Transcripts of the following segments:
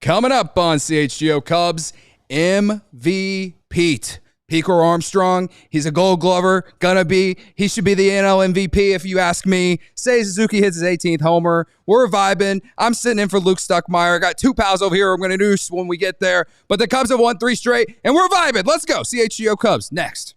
Coming up on CHGO Cubs, MVP Pete Crow-Armstrong. He's a Gold Glover. He should be the NL MVP if you ask me. Seiya Suzuki hits his 18th homer. We're vibing. I'm sitting in for Luke Stuckmeyer. I got two pals over here I'm going to introduce when we get there. But the Cubs have won 3 straight, and we're vibing. Let's go. CHGO Cubs next.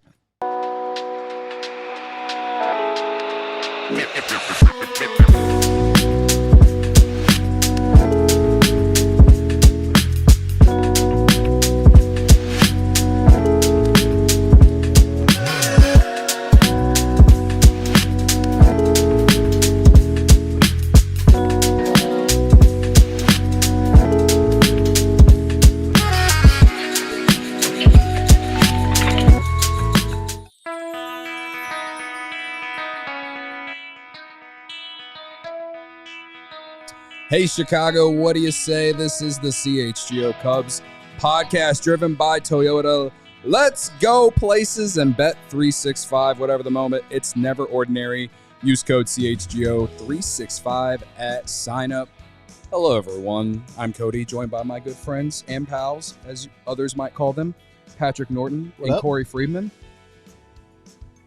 Hey, Chicago, what do you say? This is the CHGO Cubs podcast driven by Toyota. Let's go places and bet 365, whatever the moment. It's never ordinary. Use code CHGO365 at sign up. Hello, everyone. I'm Cody, joined by my good friends and pals, as others might call them, Patrick Norton and Corey Friedman.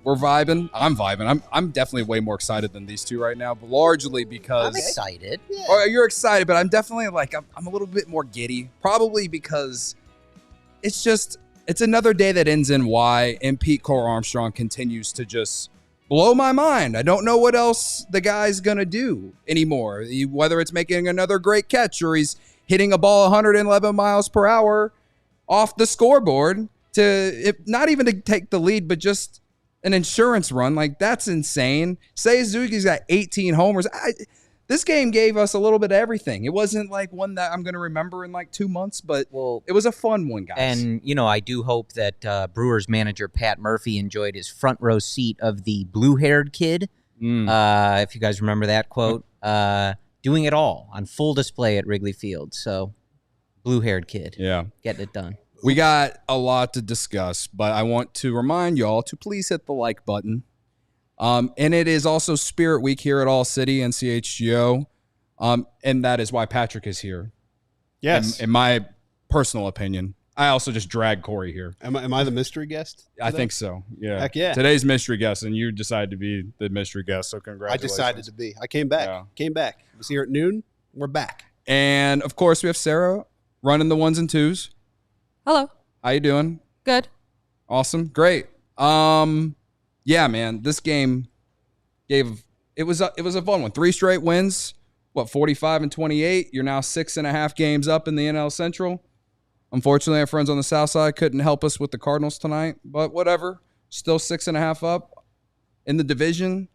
We're vibing. I'm vibing. I'm definitely way more excited than these two right now, but largely because... I'm excited. Yeah. Oh, you're excited, but I'm definitely I'm a little bit more giddy. Probably because it's another day that ends in Y, and Pete Crow-Armstrong continues to just blow my mind. I don't know what else the guy's going to do anymore, whether it's making another great catch or he's hitting a ball 111 miles per hour off the scoreboard not even to take the lead, but just an insurance run. Like, that's insane. Seiya Suzuki's got 18 homers. This game gave us a little bit of everything. It wasn't like one that I'm going to remember in like 2 months, but it was a fun one, guys. And, I do hope that Brewers manager Pat Murphy enjoyed his front row seat of the blue-haired kid, if you guys remember that quote, doing it all on full display at Wrigley Field. So, blue-haired kid. Yeah. Getting it done. We got a lot to discuss, but I want to remind y'all to please hit the like button. And it is also Spirit Week here at ALLCITY and CHGO. And that is why Patrick is here. Yes. In my personal opinion. I also just dragged Corey here. Am I the mystery guest today? I think so. Yeah. Heck yeah. Today's mystery guest, and you decided to be the mystery guest, so congratulations. I decided to be. I came back. I was here at noon. We're back. And, of course, we have Sarah running the 1s and 2s. Hello. How you doing? Good. Awesome. Great. Yeah, man, this game it was a fun one. 3 straight wins. 45 and 28. You're now 6.5 games up in the NL Central. Unfortunately, our friends on the South Side couldn't help us with the Cardinals tonight, but whatever. Still 6.5 up in the division.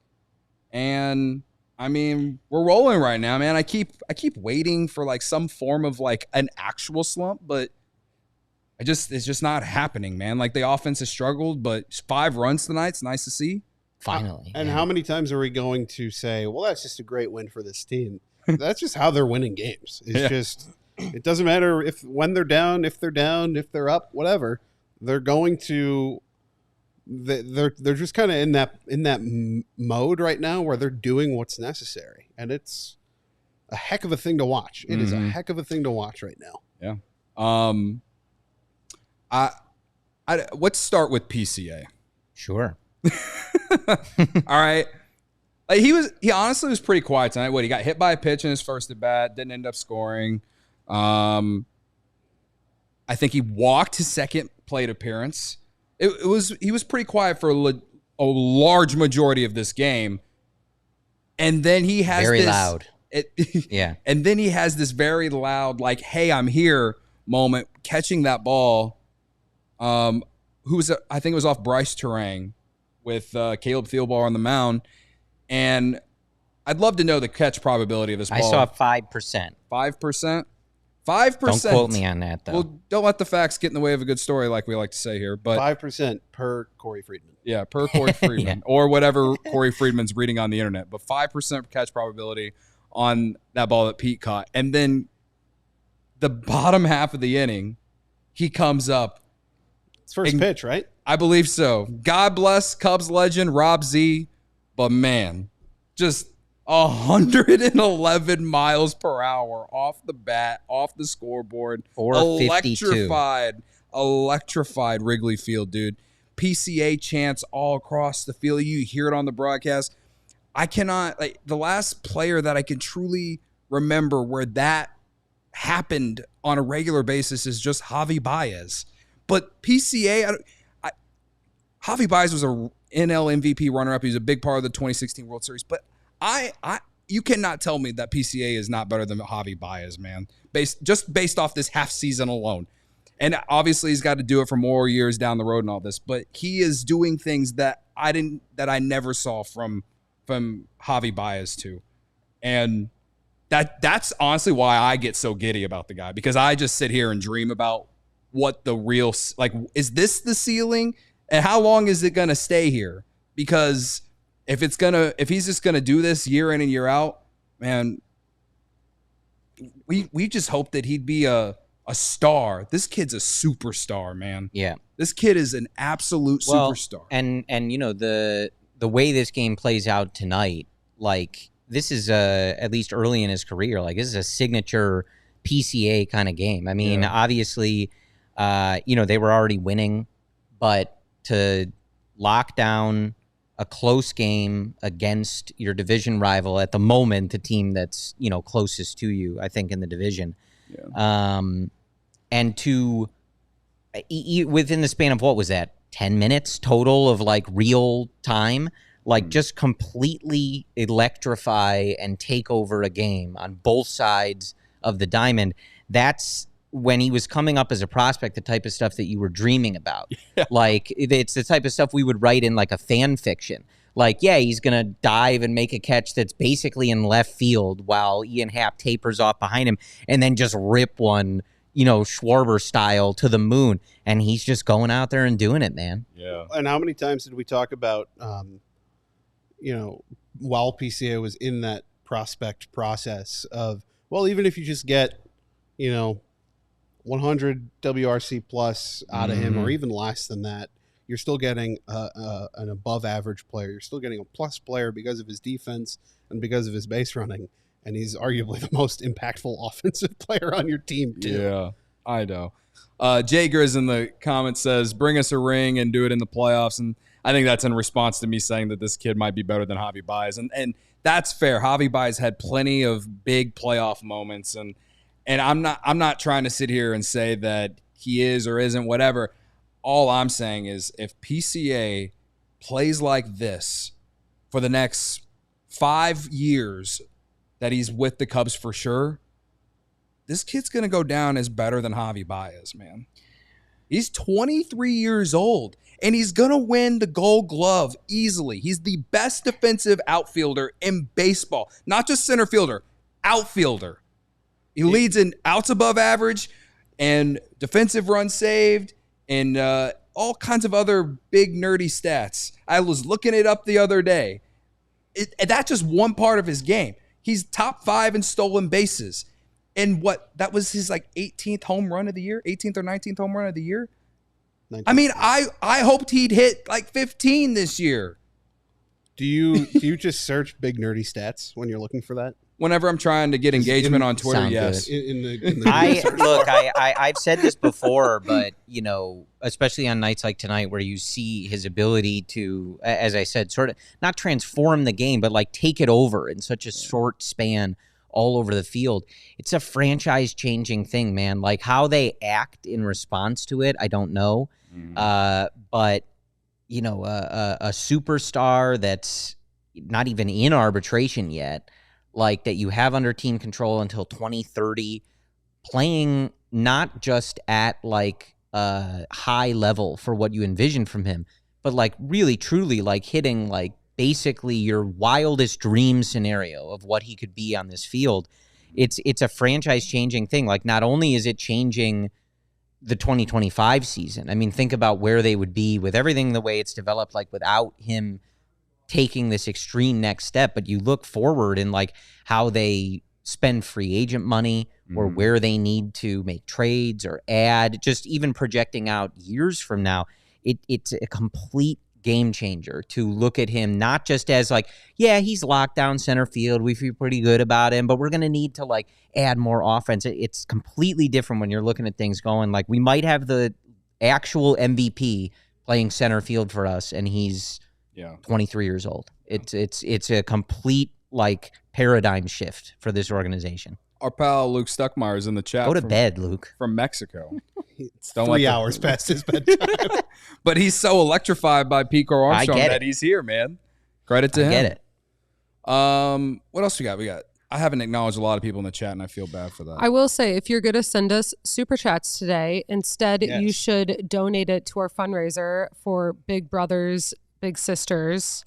And I mean, we're rolling right now, man. I keep waiting for like some form of like an actual slump, but it's just not happening, man. Like, the offense has struggled, but 5 runs tonight. It's nice to see. Finally. And how many times are we going to say, well, that's just a great win for this team? That's just how they're winning games. It's just, it doesn't matter when they're down, if they're up, whatever. They're going to, they're just kind of in that mode right now where they're doing what's necessary. And it's a heck of a thing to watch. It is a heck of a thing to watch right now. Yeah. Let's start with PCA. Sure. All right. Like, he honestly was pretty quiet tonight. He got hit by a pitch in his first at bat, didn't end up scoring. I think he walked his second plate appearance. He was pretty quiet for a large majority of this game. And then he has very loud. Yeah. And then he has this very loud, like, hey, I'm here moment, catching that ball. I think it was off Bryce Terang with Caleb Thielbar on the mound. And I'd love to know the catch probability of this ball. I saw 5%. 5%? 5%. Don't quote me on that, though. Well, don't let the facts get in the way of a good story, like we like to say here. But 5% per Corey Friedman. Yeah, per Corey Friedman. Or whatever Corey Friedman's reading on the internet. But 5% catch probability on that ball that Pete caught. And then the bottom half of the inning, he comes up. It's first pitch, right? I believe so. God bless Cubs legend Rob Z. But, man, just 111 miles per hour off the bat, off the scoreboard. 452. Electrified Wrigley Field, dude. PCA chants all across the field. You hear it on the broadcast. I cannot, like, the last player that I can truly remember where that happened on a regular basis is just Javi Baez. But PCA, Javi Baez was a NL MVP runner-up. He was a big part of the 2016 World Series. But you cannot tell me that PCA is not better than Javi Baez, man. Based off this half season alone. And obviously he's got to do it for more years down the road and all this. But he is doing things that I never saw from Javi Baez too. And that's honestly why I get so giddy about the guy, because I just sit here and dream about what the real, like, is this the ceiling? And how long is it going to stay here? Because if he's just going to do this year in and year out, man, we just hope that he'd be a star. This kid's a superstar, man. Yeah. This kid is an absolute superstar. And you know, the way this game plays out tonight, like, this is at least early in his career, like, this is a signature PCA kind of game. I mean, obviously, you know, they were already winning, but to lock down a close game against your division rival at the moment, the team that's, you know, closest to you, I think, in the division. Yeah. And to within the span of, what was that, 10 minutes total of, like, real time, like, just completely electrify and take over a game on both sides of the diamond. That's when he was coming up as a prospect, the type of stuff that you were dreaming about. Yeah. Like, it's the type of stuff we would write in, like, a fan fiction. Like, yeah, he's going to dive and make a catch that's basically in left field while Ian Happ tapers off behind him and then just rip one, you know, Schwarber style to the moon. And he's just going out there and doing it, man. Yeah. And how many times did we talk about, you know, while PCA was in that prospect process of, well, even if you just get, you know, 100 WRC plus out of him, or even less than that, you're still getting an above average player. You're still getting a plus player because of his defense and because of his base running. And he's arguably the most impactful offensive player on your team, too. Yeah, I know. Jay Grizz in the comments says, bring us a ring and do it in the playoffs. And I think that's in response to me saying that this kid might be better than Javi Baez. And that's fair. Javi Baez had plenty of big playoff moments. And I'm not trying to sit here and say that he is or isn't, whatever. All I'm saying is, if PCA plays like this for the next 5 years that he's with the Cubs for sure, this kid's going to go down as better than Javi Baez, man. He's 23 years old, and he's going to win the Gold Glove easily. He's the best defensive outfielder in baseball. Not just center fielder, outfielder. He leads in outs above average and defensive runs saved and all kinds of other big nerdy stats. I was looking it up the other day. That's just one part of his game. He's top 5 in stolen bases. And that was his, like, 18th home run of the year, 18th or 19th home run of the year. 19th. I mean, I hoped he'd hit like 15 this year. Do you just search big nerdy stats when you're looking for that? Whenever I'm trying to get engagement on Twitter, yes. I've said this before, but, you know, especially on nights like tonight where you see his ability to, as I said, sort of not transform the game, but, like, take it over in such a short span all over the field. It's a franchise-changing thing, man. Like, how they act in response to it, I don't know. But, you know, a superstar that's not even in arbitration yet, like, that you have under team control until 2030, playing not just at, like, a high level for what you envision from him, but, like, really, truly, like, hitting, like, basically your wildest dream scenario of what he could be on this field. It's a franchise-changing thing. Like, not only is it changing the 2025 season, I mean, think about where they would be with everything the way it's developed, like, without him taking this extreme next step, but you look forward in, like, how they spend free agent money or where they need to make trades or add, just even projecting out years from now. It's a complete game changer to look at him not just as like, yeah, he's locked down center field. We feel pretty good about him, but we're going to need to like add more offense. It's completely different when you're looking at things going like we might have the actual MVP playing center field for us, and he's 23 years old. It's a complete like paradigm shift for this organization. Our pal Luke Stuckmeyer is in the chat. Go to bed, Luke. From Mexico. It's 3 hours past his bedtime. But he's so electrified by Pete Crow-Armstrong that he's here, man. Credit to him. Get it. What else we got? I haven't acknowledged a lot of people in the chat, and I feel bad for that. I will say, if you're going to send us super chats today, instead you should donate it to our fundraiser for Big Brothers, Big Sisters.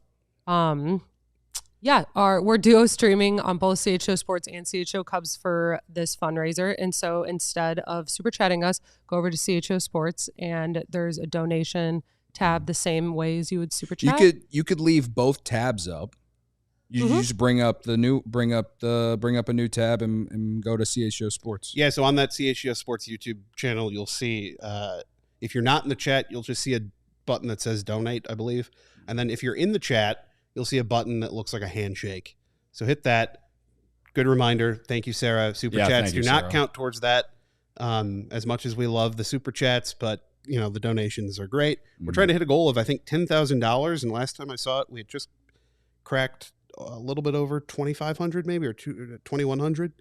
We're duo streaming on both CHGO Sports and CHGO Cubs for this fundraiser. And so instead of super chatting us, go over to CHGO Sports, and there's a donation tab the same way as you would super chat. You could leave both tabs up. You just bring up a new tab and go to CHGO Sports. Yeah, so on that CHGO Sports YouTube channel, you'll see if you're not in the chat, you'll just see a button that says donate, I believe. And then if you're in the chat, you'll see a button that looks like a handshake. So hit that. Good reminder. Thank you, Sarah. Super chats do not count towards that as much as we love the super chats, but the donations are great. We're trying to hit a goal of, I think, $10,000. And last time I saw it, we had just cracked a little bit over 2,500 maybe, or 2,100.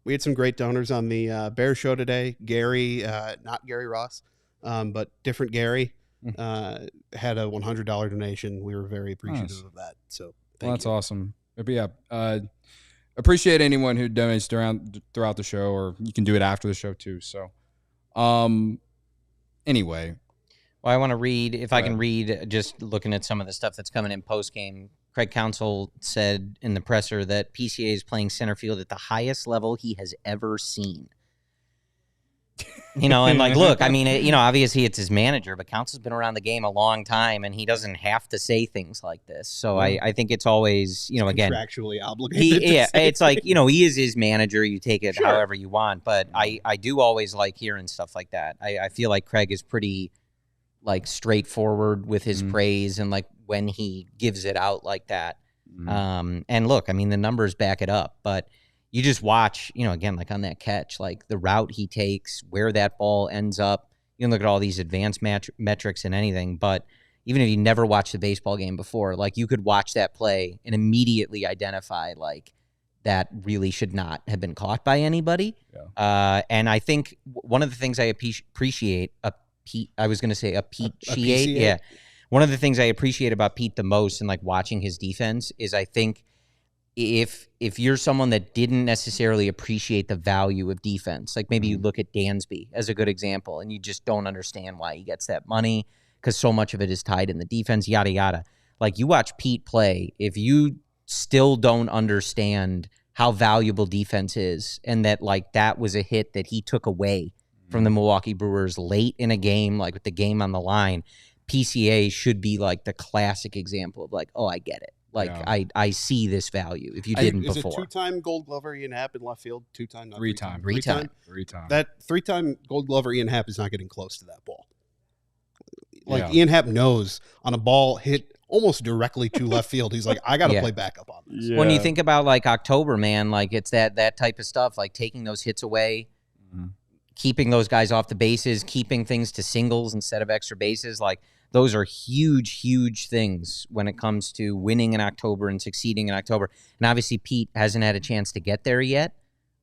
We had some great donors on the Bear show today. Gary, not Gary Ross, but different Gary. Had a $100 donation. We were very appreciative of that. So that's awesome. But yeah, appreciate anyone who donates throughout the show, or you can do it after the show too. So, anyway, well, I want to read, if I can read, just looking at some of the stuff that's coming in post game. Craig Counsell said in the presser that PCA is playing center field at the highest level he has ever seen. And like, look, I mean, obviously it's his manager, but Counsell's been around the game a long time, and he doesn't have to say things like this. So I think it's always, again, contractually obligated. It's like, he is his manager. You take it however you want, but I do always like hearing stuff like that. I feel like Craig is pretty like straightforward with his praise, and like when he gives it out like that. And look, I mean, the numbers back it up, but you just watch, again, like on that catch, like the route he takes, where that ball ends up. You can look at all these advanced metrics and anything, but even if you never watched the baseball game before, like you could watch that play and immediately identify like that really should not have been caught by anybody. Yeah. And I think one of the things I appreciate, yeah. One of the things I appreciate about Pete the most and like watching his defense is I think if you're someone that didn't necessarily appreciate the value of defense, like maybe you look at Dansby as a good example, and you just don't understand why he gets that money because so much of it is tied in the defense, yada, yada. Like you watch Pete play, if you still don't understand how valuable defense is, and that like that was a hit that he took away from the Milwaukee Brewers late in a game, like with the game on the line, PCA should be like the classic example of like, oh, I get it. Like, yeah. I see this value if you didn't before. Is it two-time Gold Glover Ian Happ in left field? Two-time? Not Three-time. Three-time. That three-time Gold Glover Ian Happ is not getting close to that ball. Like, Ian Happ knows on a ball hit almost directly to left field, he's like, I got to play backup on this. Yeah. When you think about, like, October, man, like, it's that type of stuff, like taking those hits away, keeping those guys off the bases, keeping things to singles instead of extra bases, like, those are huge, huge things when it comes to winning in October and succeeding in October. And obviously, Pete hasn't had a chance to get there yet,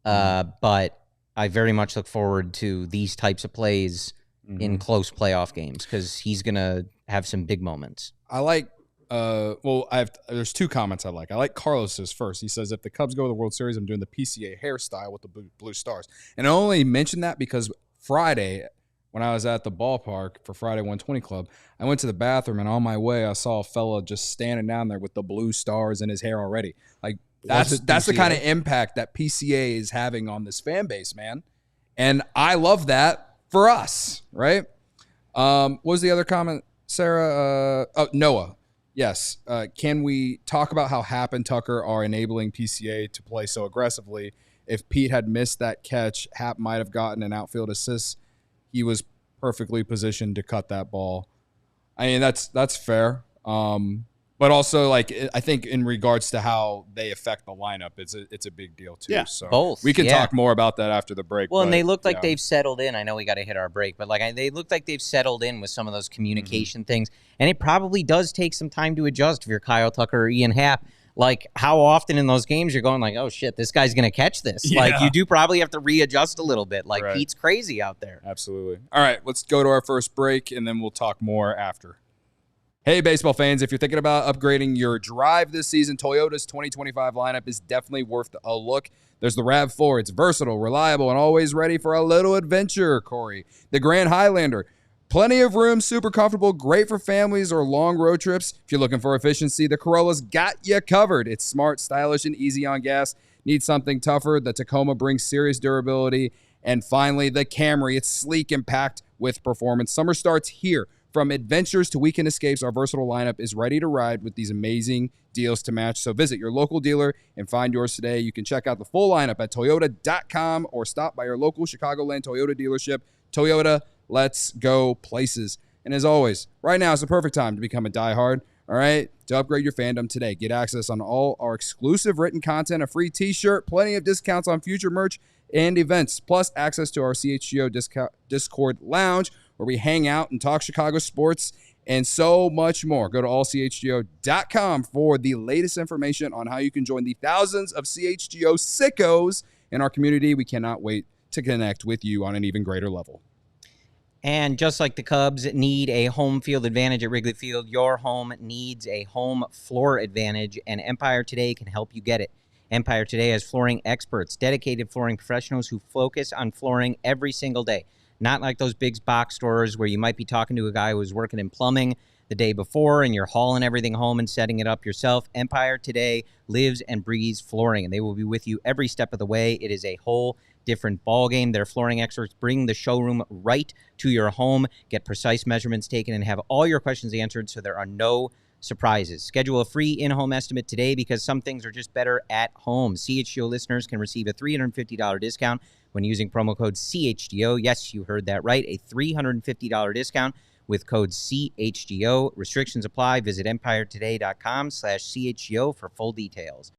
but I very much look forward to these types of plays in close playoff games because he's going to have some big moments. I like, there's two comments I like. I like Carlos's first. He says, if the Cubs go to the World Series, I'm doing the PCA hairstyle with the blue stars. And I only mentioned that because Friday, when I was at the ballpark for Friday 120 Club, I went to the bathroom, and on my way, I saw a fella just standing down there with the blue stars in his hair already. Like, that's the kind of impact that PCA is having on this fan base, man. And I love that for us, right? What was the other comment, Sarah? Noah. Yes. Can we talk about how Happ and Tucker are enabling PCA to play so aggressively? If Pete had missed that catch, Happ might have gotten an outfield assist. He was perfectly positioned to cut that ball. I mean, that's fair. But also, like, I think in regards to how they affect the lineup, it's a big deal too. Yeah, so both. We can talk more about that after the break. Well, and but, they look like they've settled in. I know we got to hit our break, but they look like they've settled in with some of those communication things. And it probably does take some time to adjust if you're Kyle Tucker or Ian Happ. Like, how often in those games you're going like, oh, shit, this guy's going to catch this. Yeah. Like, you do probably have to readjust a little bit. Like, Right. Pete's crazy out there. Absolutely. All right, let's go to our first break, and then we'll talk more after. Hey, baseball fans, if you're thinking about upgrading your drive this season, Toyota's 2025 lineup is definitely worth a look. There's the RAV4. It's versatile, reliable, and always ready for a little adventure, Corey. The Grand Highlander. Plenty of room, super comfortable, great for families or long road trips. If you're looking for efficiency, the Corolla's got you covered. It's smart, stylish, and easy on gas. Need something tougher? The Tacoma brings serious durability. And finally, the Camry. It's sleek and packed with performance. Summer starts here. From adventures to weekend escapes, our versatile lineup is ready to ride with these amazing deals to match. So visit your local dealer and find yours today. You can check out the full lineup at Toyota.com or stop by your local Chicagoland Toyota dealership. Toyota, let's go places. And as always, right now is the perfect time to become a diehard. All right, to upgrade your fandom today. Get access on all our exclusive written content, a free t-shirt, plenty of discounts on future merch and events, plus access to our CHGO Discord lounge, where we hang out and talk Chicago sports and so much more. Go to allchgo.com for the latest information on how you can join the thousands of CHGO sickos in our community. We cannot wait to connect with you on an even greater level. And just like the Cubs need a home field advantage at Wrigley Field, your home needs a home floor advantage, and Empire Today can help you get it. Empire Today has flooring experts, dedicated flooring professionals who focus on flooring every single day. Not like those big box stores where you might be talking to a guy who was working in plumbing the day before and you're hauling everything home and setting it up yourself. Empire Today lives and breathes flooring, and they will be with you every step of the way. It is a whole different ballgame. Their flooring experts bring the showroom right to your home, get precise measurements taken, and have all your questions answered so there are no surprises. Schedule a free in-home estimate today because some things are just better at home. CHGO listeners can receive a $350 discount when using promo code CHGO. Yes, you heard that right. A $350 discount with code CHGO. Restrictions apply. Visit empiretoday.com/CHGO for full details.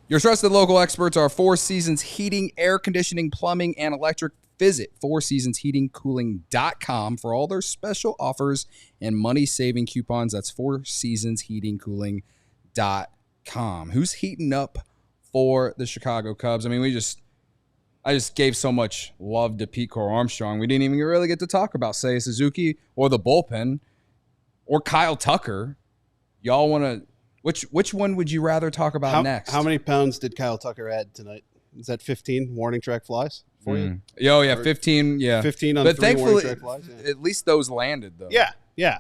Your trusted local experts are Four Seasons Heating, Air Conditioning, Plumbing, and Electric. Visit fourseasonsheatingcooling.com for all their special offers and money-saving coupons. That's fourseasonsheatingcooling.com. Who's heating up for the Chicago Cubs? I mean, I just gave so much love to Pete Crow-Armstrong. We didn't even really get to talk about Seiya Suzuki or the bullpen or Kyle Tucker. Y'all want to which one would you rather talk about next? How many pounds did Kyle Tucker add tonight? Is that 15 warning track flies for you? Oh, yeah, 15. Yeah. 15 on but 3 thankfully, warning track flies? Yeah. At least those landed, though. Yeah.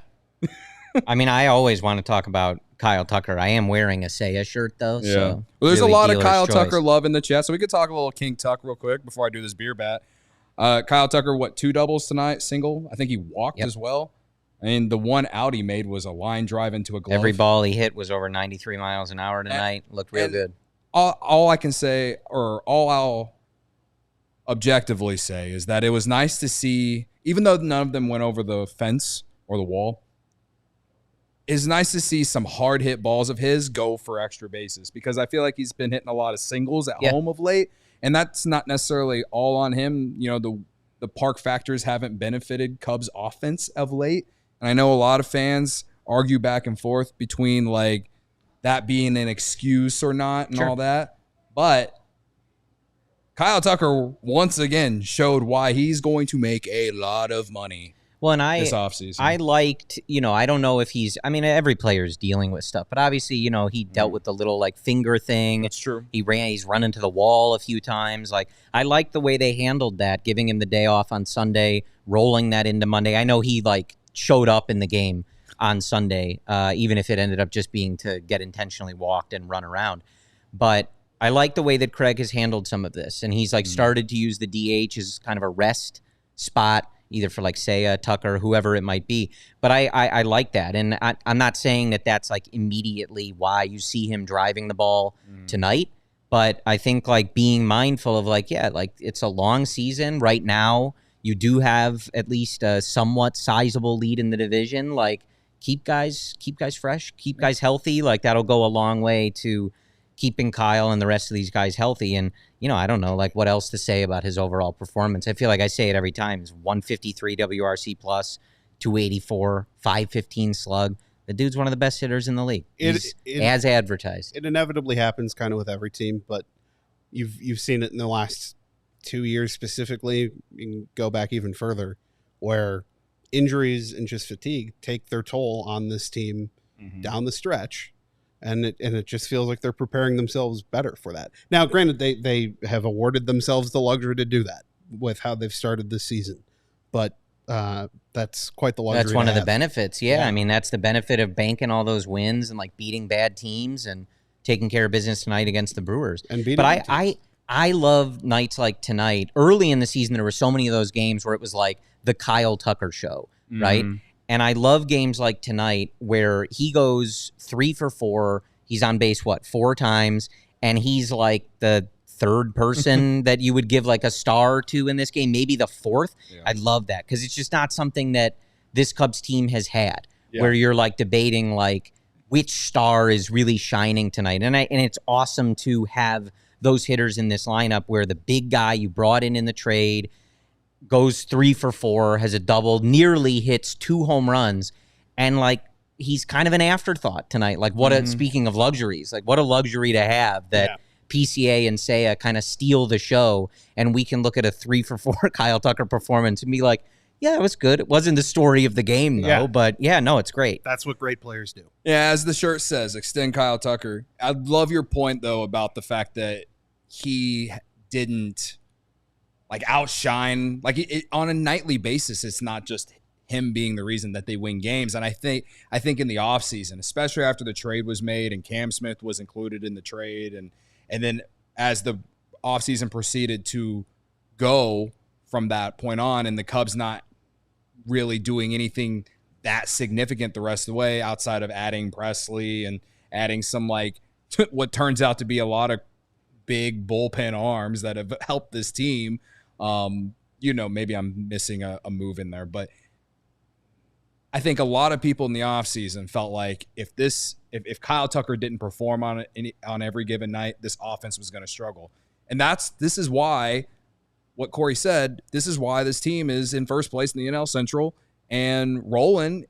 I mean, I always want to talk about Kyle Tucker. I am wearing a Seiya shirt, though. Yeah. So Well, there's really a lot of dealer's Kyle choice. Tucker love in the chat, so we could talk a little King Tuck real quick before I do this beer bat. Kyle Tucker, 2 doubles tonight, single? I think he walked as well. I mean, the one out he made was a line drive into a glove. Every ball he hit was over 93 miles an hour tonight. Looked real good. All I can say, or all I'll objectively say, is that it was nice to see, even though none of them went over the fence or the wall, it's nice to see some hard hit balls of his go for extra bases, because I feel like he's been hitting a lot of singles at home of late, and that's not necessarily all on him. You know, the park factors haven't benefited Cubs offense of late, and I know a lot of fans argue back and forth between like that being an excuse or not and all that, but Kyle Tucker once again showed why he's going to make a lot of money. Well, and this offseason. I liked, I don't know if he's, every player is dealing with stuff, but obviously, he dealt with the little finger thing. That's true. He's run into the wall a few times. I like the way they handled that, giving him the day off on Sunday, rolling that into Monday. I know he showed up in the game on Sunday, even if it ended up just being to get intentionally walked and run around. But I like the way that Craig has handled some of this, and he's started to use the DH as kind of a rest spot, either for Seiya, Tucker, whoever it might be. But I like that. And I'm not saying that that's immediately why you see him driving the ball tonight. But I think being mindful of it's a long season right now. You do have at least a somewhat sizable lead in the division. Like, keep guys fresh, keep guys healthy. Like, that'll go a long way to keeping Kyle and the rest of these guys healthy. And, I don't know, like, what else to say about his overall performance. I feel like I say it every time. It's 153 WRC plus, 284, 515 slug. The dude's one of the best hitters in the league. As advertised. It inevitably happens kind of with every team, but you've seen it in the last 2 years specifically. You can go back even further, where injuries and just fatigue take their toll on this team down the stretch, and it just feels like they're preparing themselves better for that. Now, granted, they have awarded themselves the luxury to do that with how they've started this season, but that's quite the luxury. That's one of the benefits. Yeah. I mean, that's the benefit of banking all those wins and like beating bad teams and taking care of business tonight against the Brewers. But I love nights like tonight. Early in the season, there were so many of those games where it was like the Kyle Tucker show, right? And I love games like tonight where he goes 3 for 4. He's on base, 4 times, and he's like the third person that you would give like a star to in this game, maybe the fourth. Yeah. I love that because it's just not something that this Cubs team has had where you're like debating like which star is really shining tonight. And it's awesome to have those hitters in this lineup where the big guy you brought in the trade goes 3 for 4, has a double, nearly hits 2 home runs, and like he's kind of an afterthought tonight. Like speaking of luxuries, like what a luxury to have that PCA and Seiya kind of steal the show, and we can look at a 3 for 4 Kyle Tucker performance and be like, yeah, it was good. It wasn't the story of the game, though, but no, it's great. That's what great players do. Yeah, as the shirt says, extend Kyle Tucker. I love your point, though, about the fact that he didn't like outshine. Like on a nightly basis, it's not just him being the reason that they win games. And I think in the offseason, especially after the trade was made and Cam Smith was included in the trade, and then as the offseason proceeded to go from that point on, and the Cubs not really doing anything that significant the rest of the way outside of adding Presley and adding some like what turns out to be a lot of big bullpen arms that have helped this team. Maybe I'm missing a move in there, but I think a lot of people in the offseason felt like if Kyle Tucker didn't perform on every given night, this offense was going to struggle. And this is why what Corey said, this is why this team is in first place in the NL Central and rolling.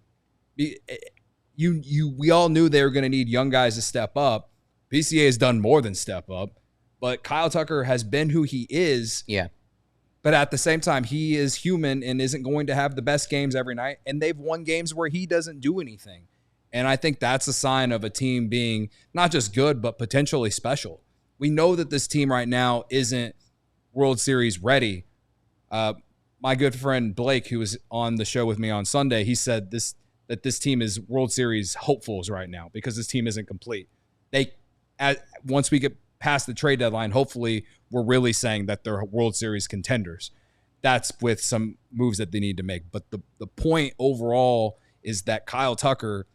We all knew they were going to need young guys to step up. PCA has done more than step up, but Kyle Tucker has been who he is. Yeah. But at the same time, he is human and isn't going to have the best games every night. And they've won games where he doesn't do anything. And I think that's a sign of a team being not just good, but potentially special. We know that this team right now isn't World Series ready. My good friend Blake, who was on the show with me on Sunday, he said that this team is World Series hopefuls right now because this team isn't complete. Once we get past the trade deadline, hopefully we're really saying that they're World Series contenders. That's with some moves that they need to make. But the point overall is that Kyle Tucker,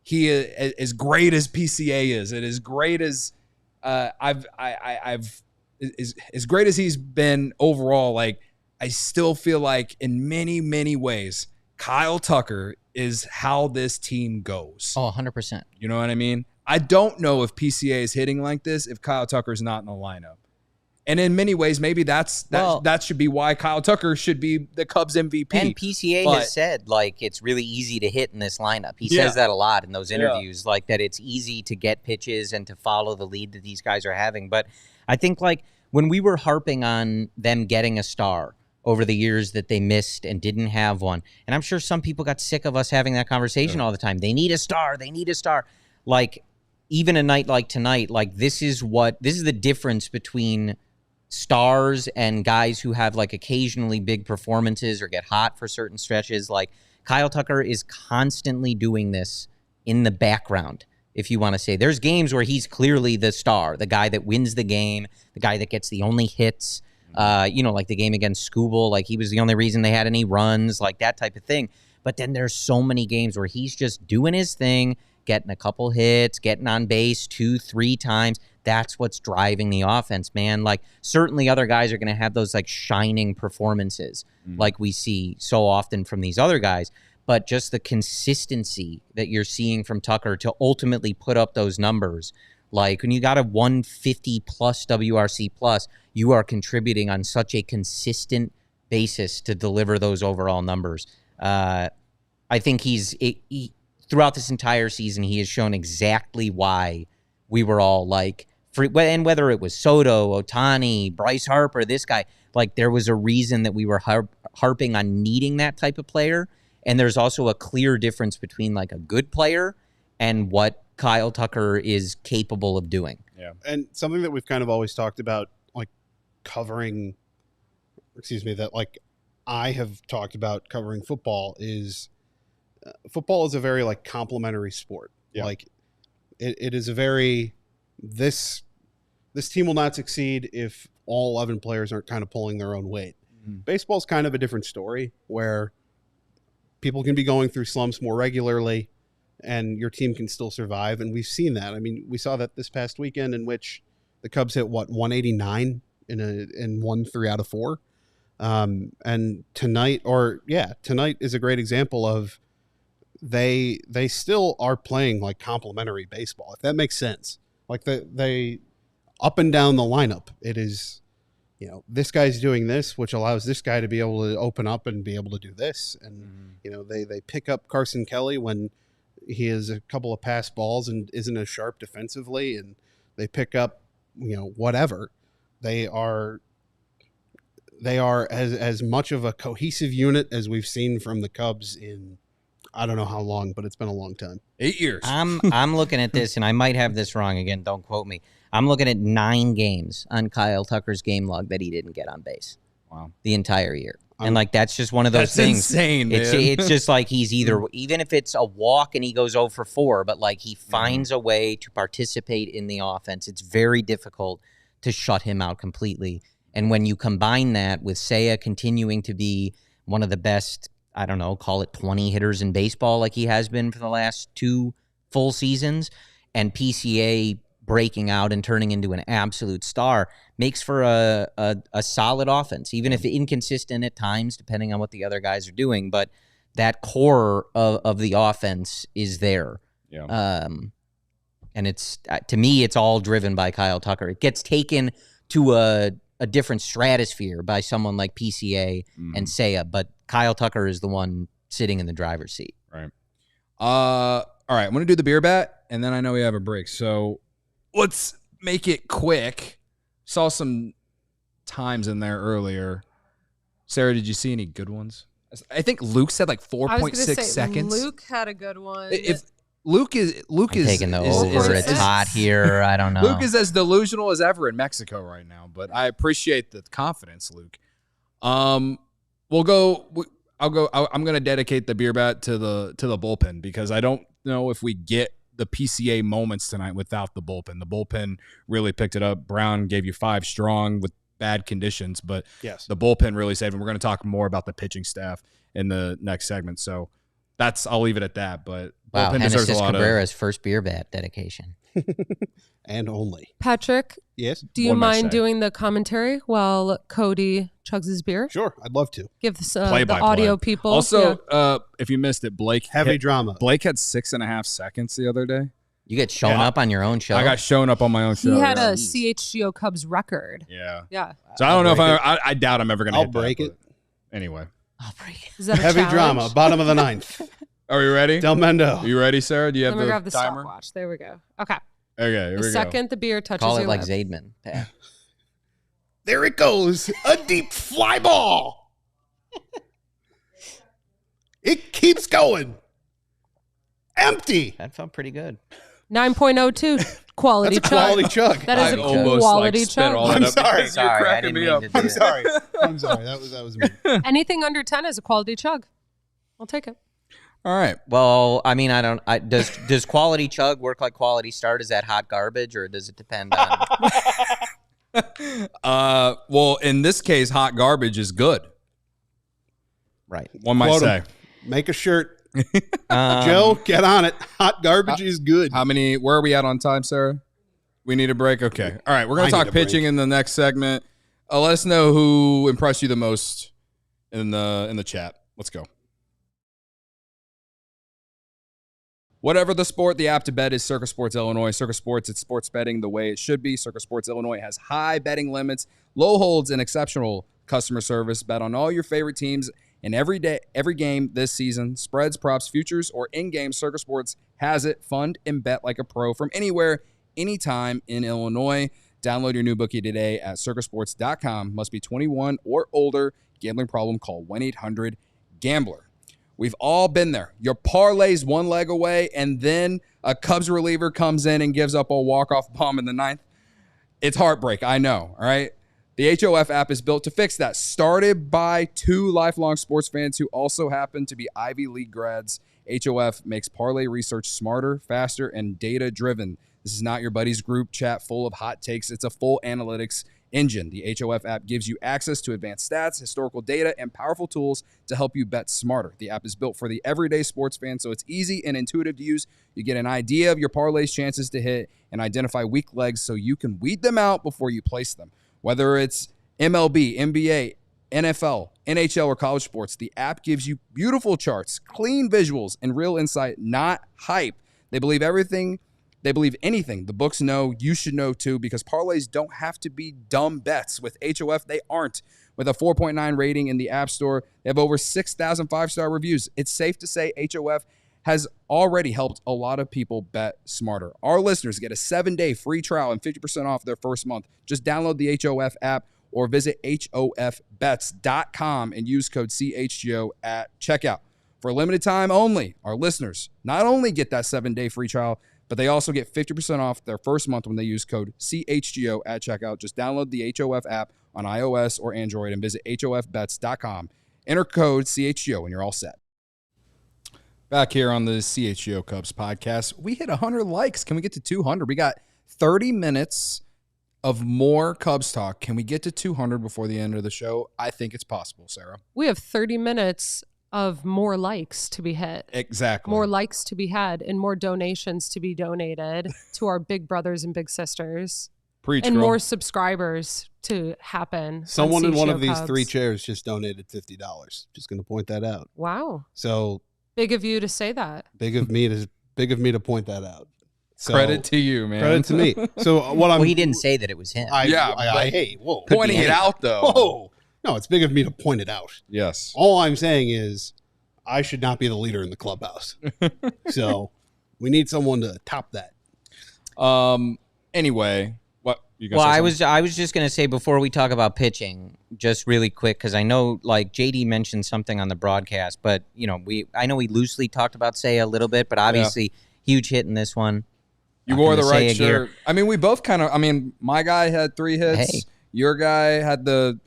he is as great as PCA is, and as great as as great as he's been overall, like I still feel like in many, many ways, Kyle Tucker is how this team goes. Oh, 100%. You know what I mean? I don't know if PCA is hitting like this if Kyle Tucker's not in the lineup. And in many ways, maybe that should be why Kyle Tucker should be the Cubs MVP. And PCA has said, like, it's really easy to hit in this lineup. He says that a lot in those interviews, like that it's easy to get pitches and to follow the lead that these guys are having. But I think, like, when we were harping on them getting a star over the years that they missed and didn't have one, and I'm sure some people got sick of us having that conversation all the time. They need a star. They need a star. Like, even a night like tonight, like this is the difference between stars and guys who have like occasionally big performances or get hot for certain stretches. Like Kyle Tucker is constantly doing this in the background, if you want to say. There's games where he's clearly the star, the guy that wins the game, the guy that gets the only hits, like the game against Skubal, like he was the only reason they had any runs, like that type of thing. But then there's so many games where he's just doing his thing, getting a couple hits, getting on base 2-3 times. that's what's driving the offense, man. Like, certainly other guys are going to have those like shining performances like we see so often from these other guys. But just the consistency that you're seeing from Tucker to ultimately put up those numbers, like when you got a 150 plus WRC plus, you are contributing on such a consistent basis to deliver those overall numbers. I think throughout this entire season, he has shown exactly why we were all like, and whether it was Soto, Ohtani, Bryce Harper, this guy, like there was a reason that we were harping on needing that type of player. And there's also a clear difference between like a good player and what Kyle Tucker is capable of doing. Yeah. And something that we've kind of always talked about, like that like I have talked about covering football is football is a very like complementary sport. Yeah. Like it is a very, this team will not succeed if all 11 players aren't kind of pulling their own weight. Baseball's kind of a different story where people can be going through slumps more regularly and your team can still survive. And we've seen that. I mean, we saw that this past weekend in which the Cubs hit 189 in won 3 out of 4. And tonight is a great example of they still are playing like complementary baseball, if that makes sense. Like they up and down the lineup, it is, this guy's doing this, which allows this guy to be able to open up and be able to do this. And, they pick up Carson Kelly when he has a couple of pass balls and isn't as sharp defensively. And they pick up, whatever. They are as much of a cohesive unit as we've seen from the Cubs in, I don't know how long, but it's been a long time. 8 years. I'm looking at this, and I might have this wrong again. Don't quote me. I'm looking at 9 games on Kyle Tucker's game log that he didn't get on base. Wow. The entire year. And like that's just one of those that's things. Insane, man. It's just like he's either, even if it's a walk and he goes 0 for 4, but like he finds a way to participate in the offense. It's very difficult to shut him out completely. And when you combine that with Seiya continuing to be one of the best, I don't know, call it 20 hitters in baseball like he has been for the last 2 full seasons, and PCA breaking out and turning into an absolute star, makes for a solid offense, even if inconsistent at times, depending on what the other guys are doing. But that core of the offense is there. Yeah. And it's, to me, it's all driven by Kyle Tucker. It gets taken to a different stratosphere by someone like PCA and Seiya, but Kyle Tucker is the one sitting in the driver's seat. Right. All right. I'm going to do the beer bat, and then I know we have a break. So let's make it quick. Saw some times in there earlier. Sarah, did you see any good ones? I think Luke said like 4.6 seconds. Luke had a good one. If Luke is taking the over. It's hot here. I don't know. Luke is as delusional as ever in Mexico right now, but I appreciate the confidence, Luke. We'll go. I'm going to dedicate the beer bat to the bullpen because I don't know if we get the PCA moments tonight without the bullpen. The bullpen really picked it up. Brown gave you 5 strong with bad conditions, but yes, the bullpen really saved him. We're going to talk more about the pitching staff in the next segment. So I'll leave it at that. But wow, bullpen deserves a lot Cabrera's first beer bat dedication. And only. Patrick, yes. Do you mind doing the commentary while Cody chugs his beer? Sure, I'd love to. Give the audio people. Also, if you missed it, Blake drama. Blake had 6.5 seconds the other day. You get shown up on your own show. I got shown up on my own show. He had a CHGO Cubs record. Yeah. Yeah. So I don't know if I doubt I'm ever going to break it. Anyway. I'll break it. Is that a heavy challenge? drama, bottom of the 9th. Are we ready? Del Mendo. Are you ready, Sarah? Do you have Let me grab the timer? stopwatch. There we go. Okay. Okay, here we go. The second the beer touches Call it your like lip. Zaidman. Yeah. There it goes. A deep fly ball. It keeps going. Empty. That felt pretty good. 9.02 quality That's a chug. quality chug. That is I a almost quality spit chug. all that I'm up sorry. because you're Sorry, I cracking didn't me mean up. to do I'm that. sorry. I'm sorry. That was me. Anything under 10 is a quality chug. I'll take it. All right. Well, I mean, does quality chug work like quality start? Is that hot garbage, or does it depend on? Well, in this case, hot garbage is good. Right. One might Quote say. him. Make a shirt. Joe, get on it. Hot garbage is good. How many? Where are we at on time, Sarah? We need a break? Okay. All right, we're going I to need talk a break. pitching in the next segment. Let us know who impressed you the most in the chat. Let's go. Whatever the sport, the app to bet is Circa Sports Illinois. Circa Sports, it's sports betting the way it should be. Circa Sports Illinois has high betting limits, low holds, and exceptional customer service. Bet on all your favorite teams and every game this season. Spreads, props, futures, or in-game, Circa Sports has it. Fund and bet like a pro from anywhere, anytime in Illinois. Download your new bookie today at circasports.com. Must be 21 or older. Gambling problem, call 1-800-GAMBLER. We've all been there. Your parlay's one leg away, and then a Cubs reliever comes in and gives up a walk-off bomb in the ninth. It's heartbreak, I know, all right? The HOF app is built to fix that. Started by two lifelong sports fans who also happen to be Ivy League grads, HOF makes parlay research smarter, faster, and data-driven. This is not your buddy's group chat full of hot takes. It's a full analytics engine. The HOF app gives you access to advanced stats, historical data, and powerful tools to help you bet smarter. The app is built for the everyday sports fan, so it's easy and intuitive to use. You get an idea of your parlay's chances to hit and identify weak legs so you can weed them out before you place them. Whether it's MLB, NBA, NFL, NHL, or college sports, the app gives you beautiful charts, clean visuals, and real insight, not hype. They believe anything the books know, you should know too, because parlays don't have to be dumb bets. With HOF, they aren't. With a 4.9 rating in the App Store, they have over 6,000 five-star reviews. It's safe to say HOF has already helped a lot of people bet smarter. Our listeners get a 7-day free trial and 50% off their first month. Just download the HOF app or visit hofbets.com and use code CHGO at checkout. For a limited time only, our listeners not only get that 7-day free trial, but they also get 50% off their first month when they use code CHGO at checkout. Just download the HOF app on iOS or Android and visit hofbets.com. Enter code CHGO and you're all set. Back here on the CHGO Cubs podcast, we hit 100 likes. Can we get to 200? We got 30 minutes of more Cubs talk. Can we get to 200 before the end of the show? I think it's possible, Sarah. We have 30 minutes of more likes to be hit. Exactly. More likes to be had and more donations to be donated to our big brothers and big sisters. Preach, and girl. more subscribers to happen. Someone in one of these Cubs. 3 chairs just donated $50. Just going to point that out. Wow. So big of you to say that. big of me to point that out. So, credit to you, man. Credit to me. So what I'm Well, he didn't say that it was him. Hey, whoa. Pointing it out, though. Whoa. No, it's big of me to point it out. Yes. All I'm saying is I should not be the leader in the clubhouse. So we need someone to top that. Anyway, what you guys? Well, I was just gonna say before we talk about pitching, just really quick, because I know like JD mentioned something on the broadcast, but I know we loosely talked about Seiya a little bit, but obviously huge hit in this one. You wore the right shirt. I mean, we both kind of. I mean, my guy had 3 hits. Hey. Your guy had and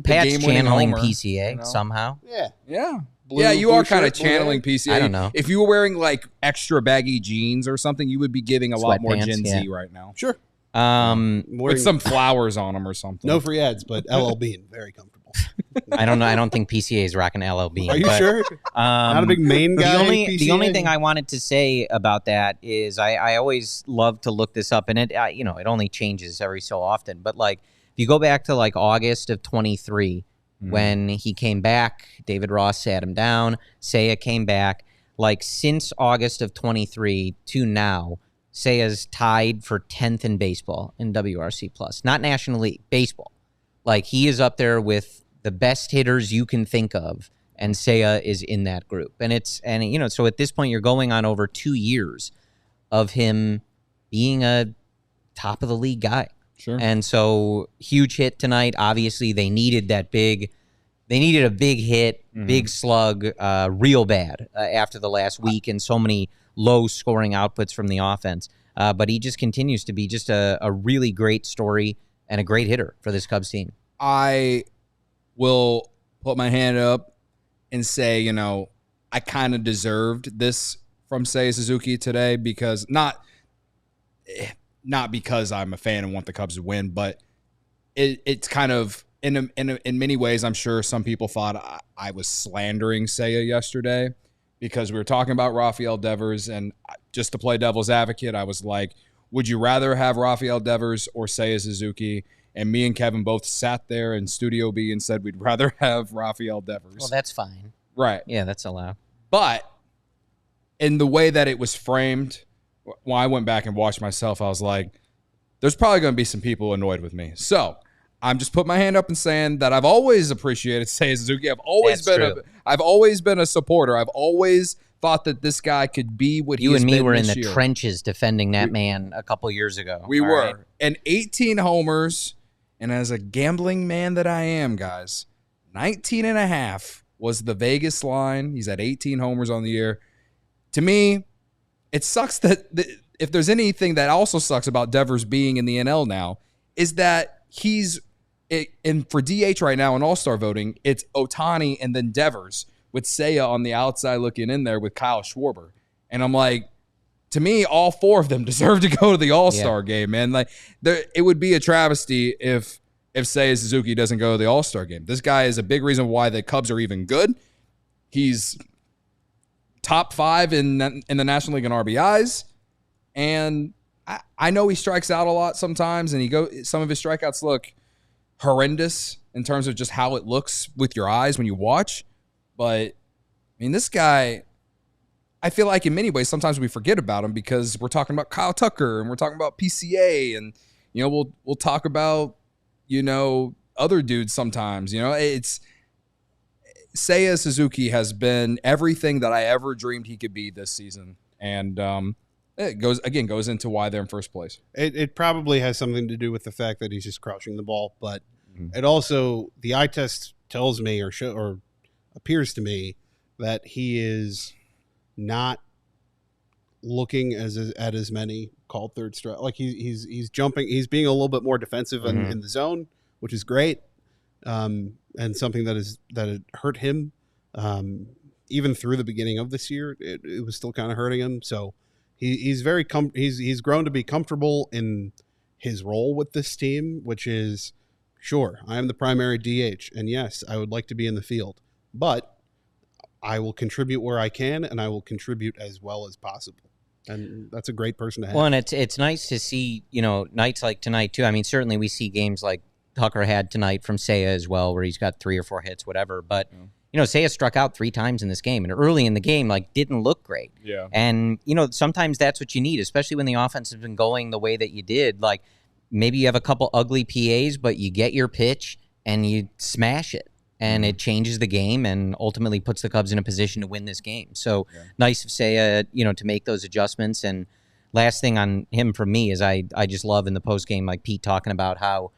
Pat's game-winning channeling homer, PCA somehow. Yeah. You are kind of channeling PCA. I don't know. If you were wearing like extra baggy jeans or something, you would be giving a lot more Gen Z right now. Sure. With some flowers on them or something. No free ads, but LL Bean, very comfortable. I don't know. I don't think PCA is rocking LL Bean. Are you sure? Not a big main guy. The only thing I wanted to say about that is I always love to look this up, and it it only changes every so often. But like if you go back to like August of 23, when he came back, David Ross sat him down. Seiya came back. Like since August of 23 to now, Seiya's tied for 10th in baseball in WRC plus, not National League, baseball. Like he is up there with the best hitters you can think of, and Seiya is in that group. And so at this point you're going on over 2 years of him being a top of the league guy. Sure. And so huge hit tonight. Obviously they needed a big hit, big slug, real bad after the last week and so many low scoring outputs from the offense. But he just continues to be just a really great story and a great hitter for this Cubs team. I will put my hand up and say, I kind of deserved this from Seiya Suzuki today because not because I'm a fan and want the Cubs to win, but it's kind of in many ways. I'm sure some people thought I was slandering Seiya yesterday because we were talking about Rafael Devers, and just to play devil's advocate, I was like, would you rather have Rafael Devers or Seiya Suzuki? And me and Kevin both sat there in Studio B and said we'd rather have Rafael Devers. Well, that's fine. Right. Yeah, that's allowed. But in the way that it was framed, when I went back and watched myself, I was like, there's probably going to be some people annoyed with me. So I'm just putting my hand up and saying that I've always appreciated Seiya Suzuki. I've always been a supporter. I've always thought that this guy could be what he has been this year. You and me were in the trenches defending that man a couple years ago. We were. Right? And 18 homers, and as a gambling man that I am, guys, 19.5 was the Vegas line. He's at 18 homers on the year. To me, it sucks that if there's anything that also sucks about Devers being in the NL now, is that he's in for DH right now in All-Star voting, it's Ohtani and then Devers with Seiya on the outside looking in there with Kyle Schwarber. And I'm like, to me, all four of them deserve to go to the All-Star game, man. Like, it would be a travesty if Seiya Suzuki doesn't go to the All-Star game. This guy is a big reason why the Cubs are even good. He's top 5 in the National League in RBIs. And I know he strikes out a lot sometimes, and some of his strikeouts look horrendous in terms of just how it looks with your eyes when you watch. But, I mean, this guy, I feel like in many ways sometimes we forget about him because we're talking about Kyle Tucker and we're talking about PCA, and, we'll talk about, other dudes sometimes. It's Seiya Suzuki has been everything that I ever dreamed he could be this season. And it goes into why they're in first place. It probably has something to do with the fact that he's just crushing the ball, but it also, the eye test tells me or appears to me that he is not looking at as many called third strike. Like he's jumping, he's being a little bit more defensive in the zone, which is great, and something that had hurt him even through the beginning of this year. It was still kind of hurting him. So he's grown to be comfortable in his role with this team, which is, sure, I am the primary DH, and yes, I would like to be in the field, but I will contribute where I can, and I will contribute as well as possible. And that's a great person to have. Well, and it's nice to see, nights like tonight too. I mean, certainly we see games like Tucker had tonight from Seiya as well, where he's got 3 or 4 hits, whatever. But Seiya struck out 3 times in this game, and early in the game, didn't look great. Yeah. And sometimes that's what you need, especially when the offense has been going the way that you did. Like, maybe you have a couple ugly PAs, but you get your pitch and you smash it, and it changes the game and ultimately puts the Cubs in a position to win this game. So nice of Seiya, to make those adjustments. And last thing on him from me is I just love in the post game, like Pete talking about how,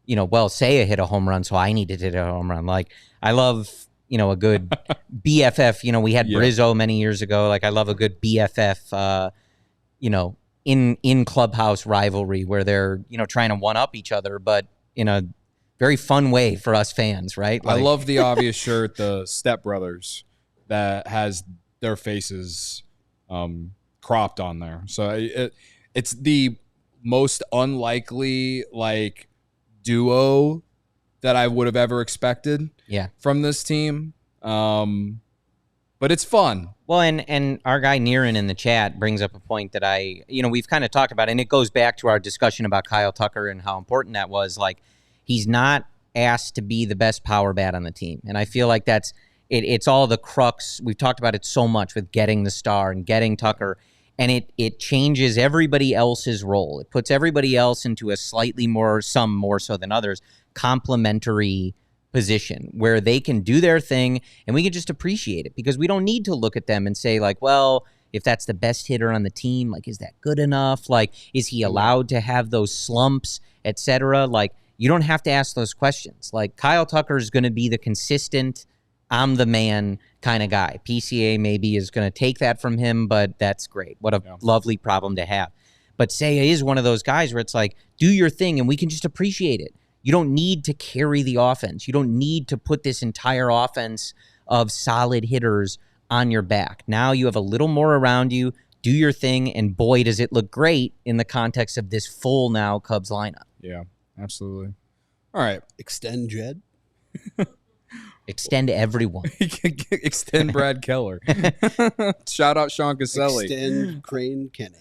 Seiya hit a home run, so I needed to hit a home run. Like, I love, a good BFF. We had Brizzo many years ago. Like, I love a good BFF, in clubhouse rivalry where they're, trying to one up each other, but in a very fun way for us fans, right? I love the obvious shirt, the Step Brothers, that has their faces cropped on there. So it's the most unlikely duo that I would have ever expected from this team. But it's fun. Well, and our guy Niren in the chat brings up a point that we've kind of talked about, and it goes back to our discussion about Kyle Tucker and how important that was. Like, he's not asked to be the best power bat on the team. And I feel like it's all the crux. We've talked about it so much with getting the star and getting Tucker, and it changes everybody else's role. It puts everybody else into a slightly more, some more so than others, complementary position where they can do their thing and we can just appreciate it, because we don't need to look at them and say, like, well, if that's the best hitter on the team, like, is that good enough? Like, is he allowed to have those slumps, etc.? Like, you don't have to ask those questions. Like, Kyle Tucker is going to be the consistent, I'm the man kind of guy. PCA maybe is going to take that from him, but that's great. What a lovely problem to have. But Seiya is one of those guys where it's like, do your thing and we can just appreciate it. You don't need to carry the offense. You don't need to put this entire offense of solid hitters on your back. Now you have a little more around you. Do your thing, and boy, does it look great in the context of this full now Cubs lineup. Yeah, absolutely. All right. Extend Jed. Extend everyone. Extend Brad Keller. Shout out Sean Caselli. Extend Crane Kenny.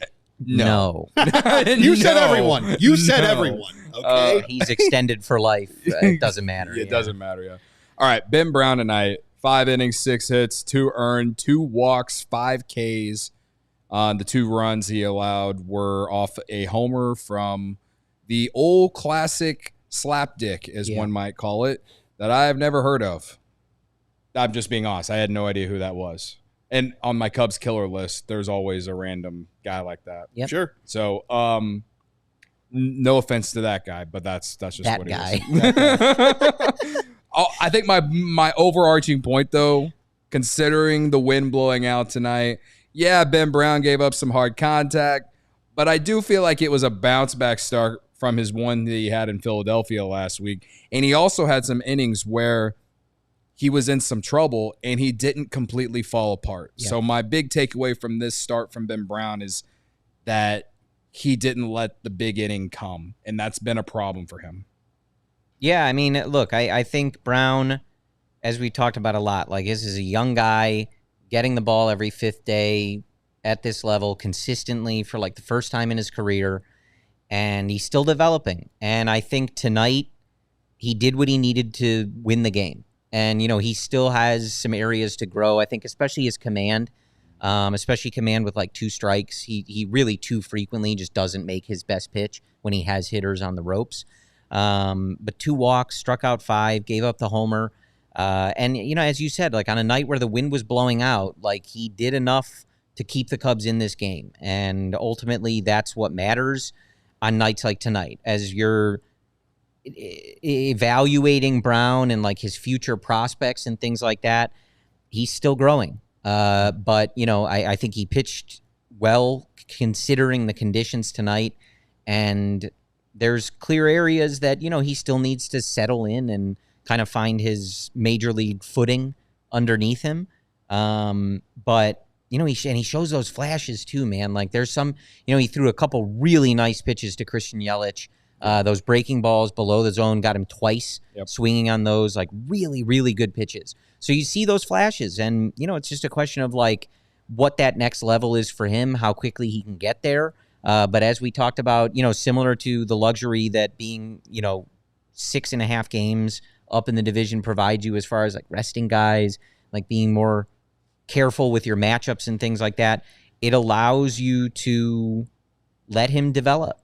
No. You said No. everyone. You said No. everyone. Okay. He's extended for life. It doesn't matter. It doesn't matter, yeah. All right, Ben Brown tonight. 5 innings, 6 hits, 2 earned, 2 walks, 5 Ks. The 2 runs he allowed were off a homer from the old classic slapdick, as one might call it, that I have never heard of. I'm just being honest. I had no idea who that was. And on my Cubs killer list, there's always a random guy like that. Yep. Sure. So, no offense to that guy, but that's just That what guy. it is. I think my overarching point, though, considering the wind blowing out tonight, yeah, Ben Brown gave up some hard contact, but I do feel like it was a bounce back start from his one that he had in Philadelphia last week. And he also had some innings where he was in some trouble and he didn't completely fall apart. Yeah. So my big takeaway from this start from Ben Brown is that he didn't let the big inning come, and that's been a problem for him. Yeah, I mean, look, I think Brown, as we talked about a lot, like this is a young guy getting the ball every 5th day at this level consistently for like the first time in his career, and he's still developing. And I think tonight he did what he needed to win the game. And, you know, he still has some areas to grow. I think especially his command, especially command with like 2 strikes. He really too frequently just doesn't make his best pitch when he has hitters on the ropes. But 2 walks, struck out 5, gave up the homer. And, you know, as you said, like on a night where the wind was blowing out, like he did enough to keep the Cubs in this game. And ultimately that's what matters on nights like tonight. As you're evaluating Brown and like his future prospects and things like that, he's still growing. But, you know, I think he pitched well considering the conditions tonight. And there's clear areas that, you know, he still needs to settle in and kind of find his major league footing underneath him. But, you know, he shows those flashes too, man. Like there's some, you know, he threw a couple really nice pitches to Christian Yelich. Those breaking balls below the zone got him twice, swinging on those, like really, really good pitches. So you see those flashes, and, you know, it's just a question of like what that next level is for him, how quickly he can get there. But as we talked about, you know, similar to the luxury that being, you know, 6.5 games up in the division provides you as far as like resting guys, like being more careful with your matchups and things like that, it allows you to let him develop.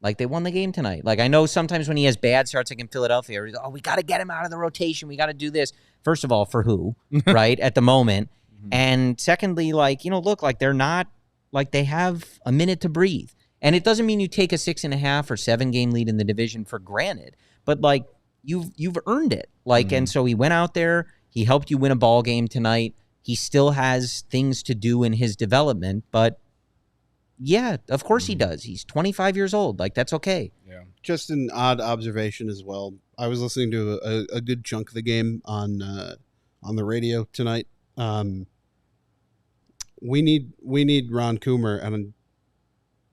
Like they won the game tonight. Like I know sometimes when he has bad starts like in Philadelphia, oh, we got to get him out of the rotation. We got to do this. First of all, for who, right, at the moment. And secondly, like, you know, look, like they're not, like they have a minute to breathe. And it doesn't mean you take a 6.5 or 7 game lead in the division for granted, but like you've earned it. Like, and so he went out there, he helped you win a ball game tonight. He still has things to do in his development, but yeah, of course he does. He's 25 years old. Like, that's okay. Yeah. Just an odd observation as well. I was listening to a good chunk of the game on the radio tonight. We need Ron Coomer, and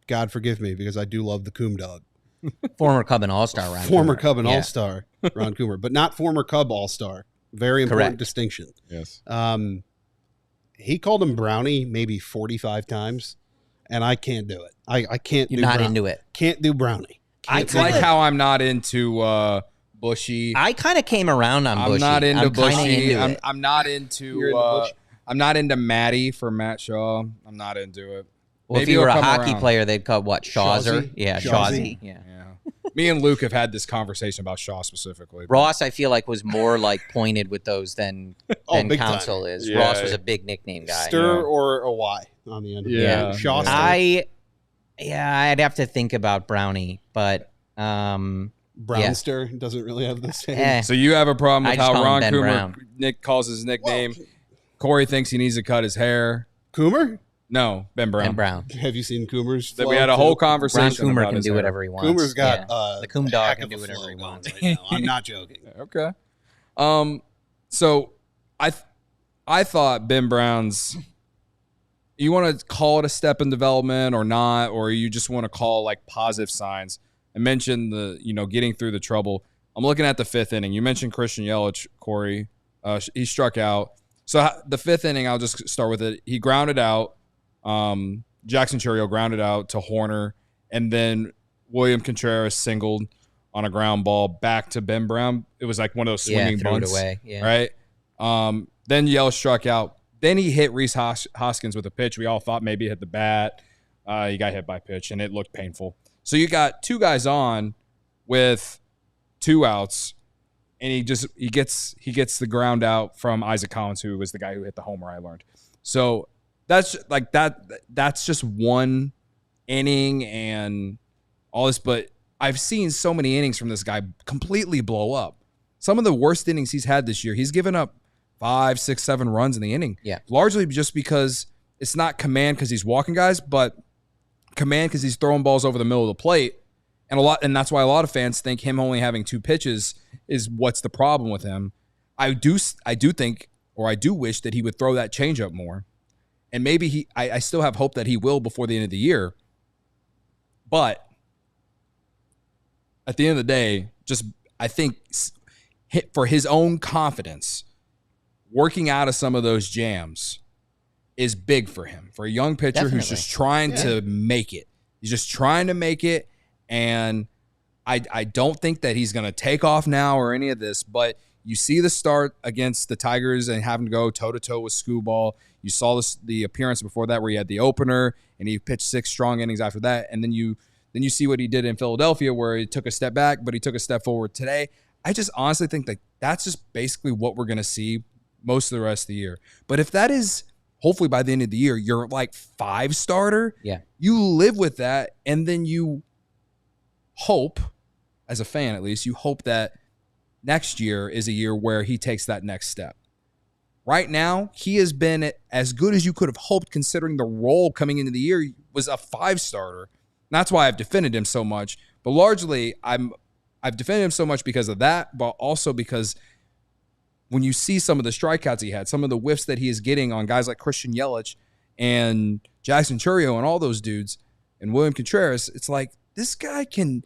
God forgive me because I do love the Coom Dog. Former Cub and All-Star Ron Former Coomer. Cub and Yeah. All-Star Ron Coomer, but not former Cub All-Star. Very important Correct. distinction. Yes. He called him Brownie maybe 45 times, and I can't do it. I can't You're do not into it. Can't do Brownie. It's like how I'm not into Bushy. I kind of came around on Bushy. I'm not into I'm kinda Bushy. into it. I'm not You're into into Bushy? I'm not into Matty for Matt Shaw. I'm not into it. Well, if Maybe you were a it'll come hockey around. player, they'd call what? Shawzer? Shawzy? Yeah, Shawzy? Shawzy. Yeah. Yeah. Me and Luke have had this conversation about Shaw specifically. Ross, I feel like, was more like pointed with those than big time. Council is. Yeah. Ross was a big nickname guy. Stir or a Y on the end of Yeah. it. Shaw Yeah. Stir. I'd have to think about Brownie, but Brown yeah. Stir doesn't really have the same. eh. So you have a problem I with just how call him Ron Ben Coomer Brown. Nick calls his nickname. Corey thinks he needs to cut his hair. Coomer? No, Ben Brown. Ben Brown. Have you seen Coomer's That flow we had a too? whole Ron conversation Coomer about can his do hair. whatever he wants. Coomer's got Yeah. The Coom Dog heck can of do a whatever flow he going wants. right now. I'm not joking. Okay. So I thought Ben Brown's. You want to call it a step in development or not, or you just want to call like positive signs? I mentioned getting through the trouble. I'm looking at the 5th inning. You mentioned Christian Yelich, Corey. He struck out. So the 5th inning, I'll just start with it. He grounded out. Jackson Chourio grounded out to Hoerner, and then William Contreras singled on a ground ball back to Ben Brown. It was like one of those swinging threw bunts, it away. Yeah. right? Then Yell struck out. Then he hit Reese Hoskins with a pitch. We all thought maybe he hit the bat. He got hit by pitch, and it looked painful. So you got two guys on with 2 outs, and he gets the ground out from Isaac Collins, who was the guy who hit the homer, I learned. So that's like that's just one inning and all this, but I've seen so many innings from this guy completely blow up. Some of the worst innings he's had this year, he's given up 5, 6, 7 runs in the inning. Yeah. Largely just because it's not command because he's walking guys, but command because he's throwing balls over the middle of the plate. And that's why a lot of fans think him only having 2 pitches is what's the problem with him. I do think, or I do wish that he would throw that changeup more. And maybe I still have hope that he will before the end of the year. But at the end of the day, I think for his own confidence, working out of some of those jams is big for him. For a young pitcher who's just trying to make it. He's just trying to make it. And I don't think that he's going to take off now or any of this, but you see the start against the Tigers and having to go toe-to-toe with Scooball. You saw the appearance before that where he had the opener and he pitched 6 strong innings after that. And then you see what he did in Philadelphia where he took a step back, but he took a step forward today. I just honestly think that that's just basically what we're going to see most of the rest of the year. But if that is, hopefully by the end of the year, you're like 5 starter, you live with that, and then you hope, as a fan at least, you hope that next year is a year where he takes that next step. Right now, he has been as good as you could have hoped considering the role coming into the year was a 5 starter. And that's why I've defended him so much. But largely, I've defended him so much because of that, but also because when you see some of the strikeouts he had, some of the whiffs that he is getting on guys like Christian Yelich and Jackson Chourio and all those dudes and William Contreras, it's like this guy can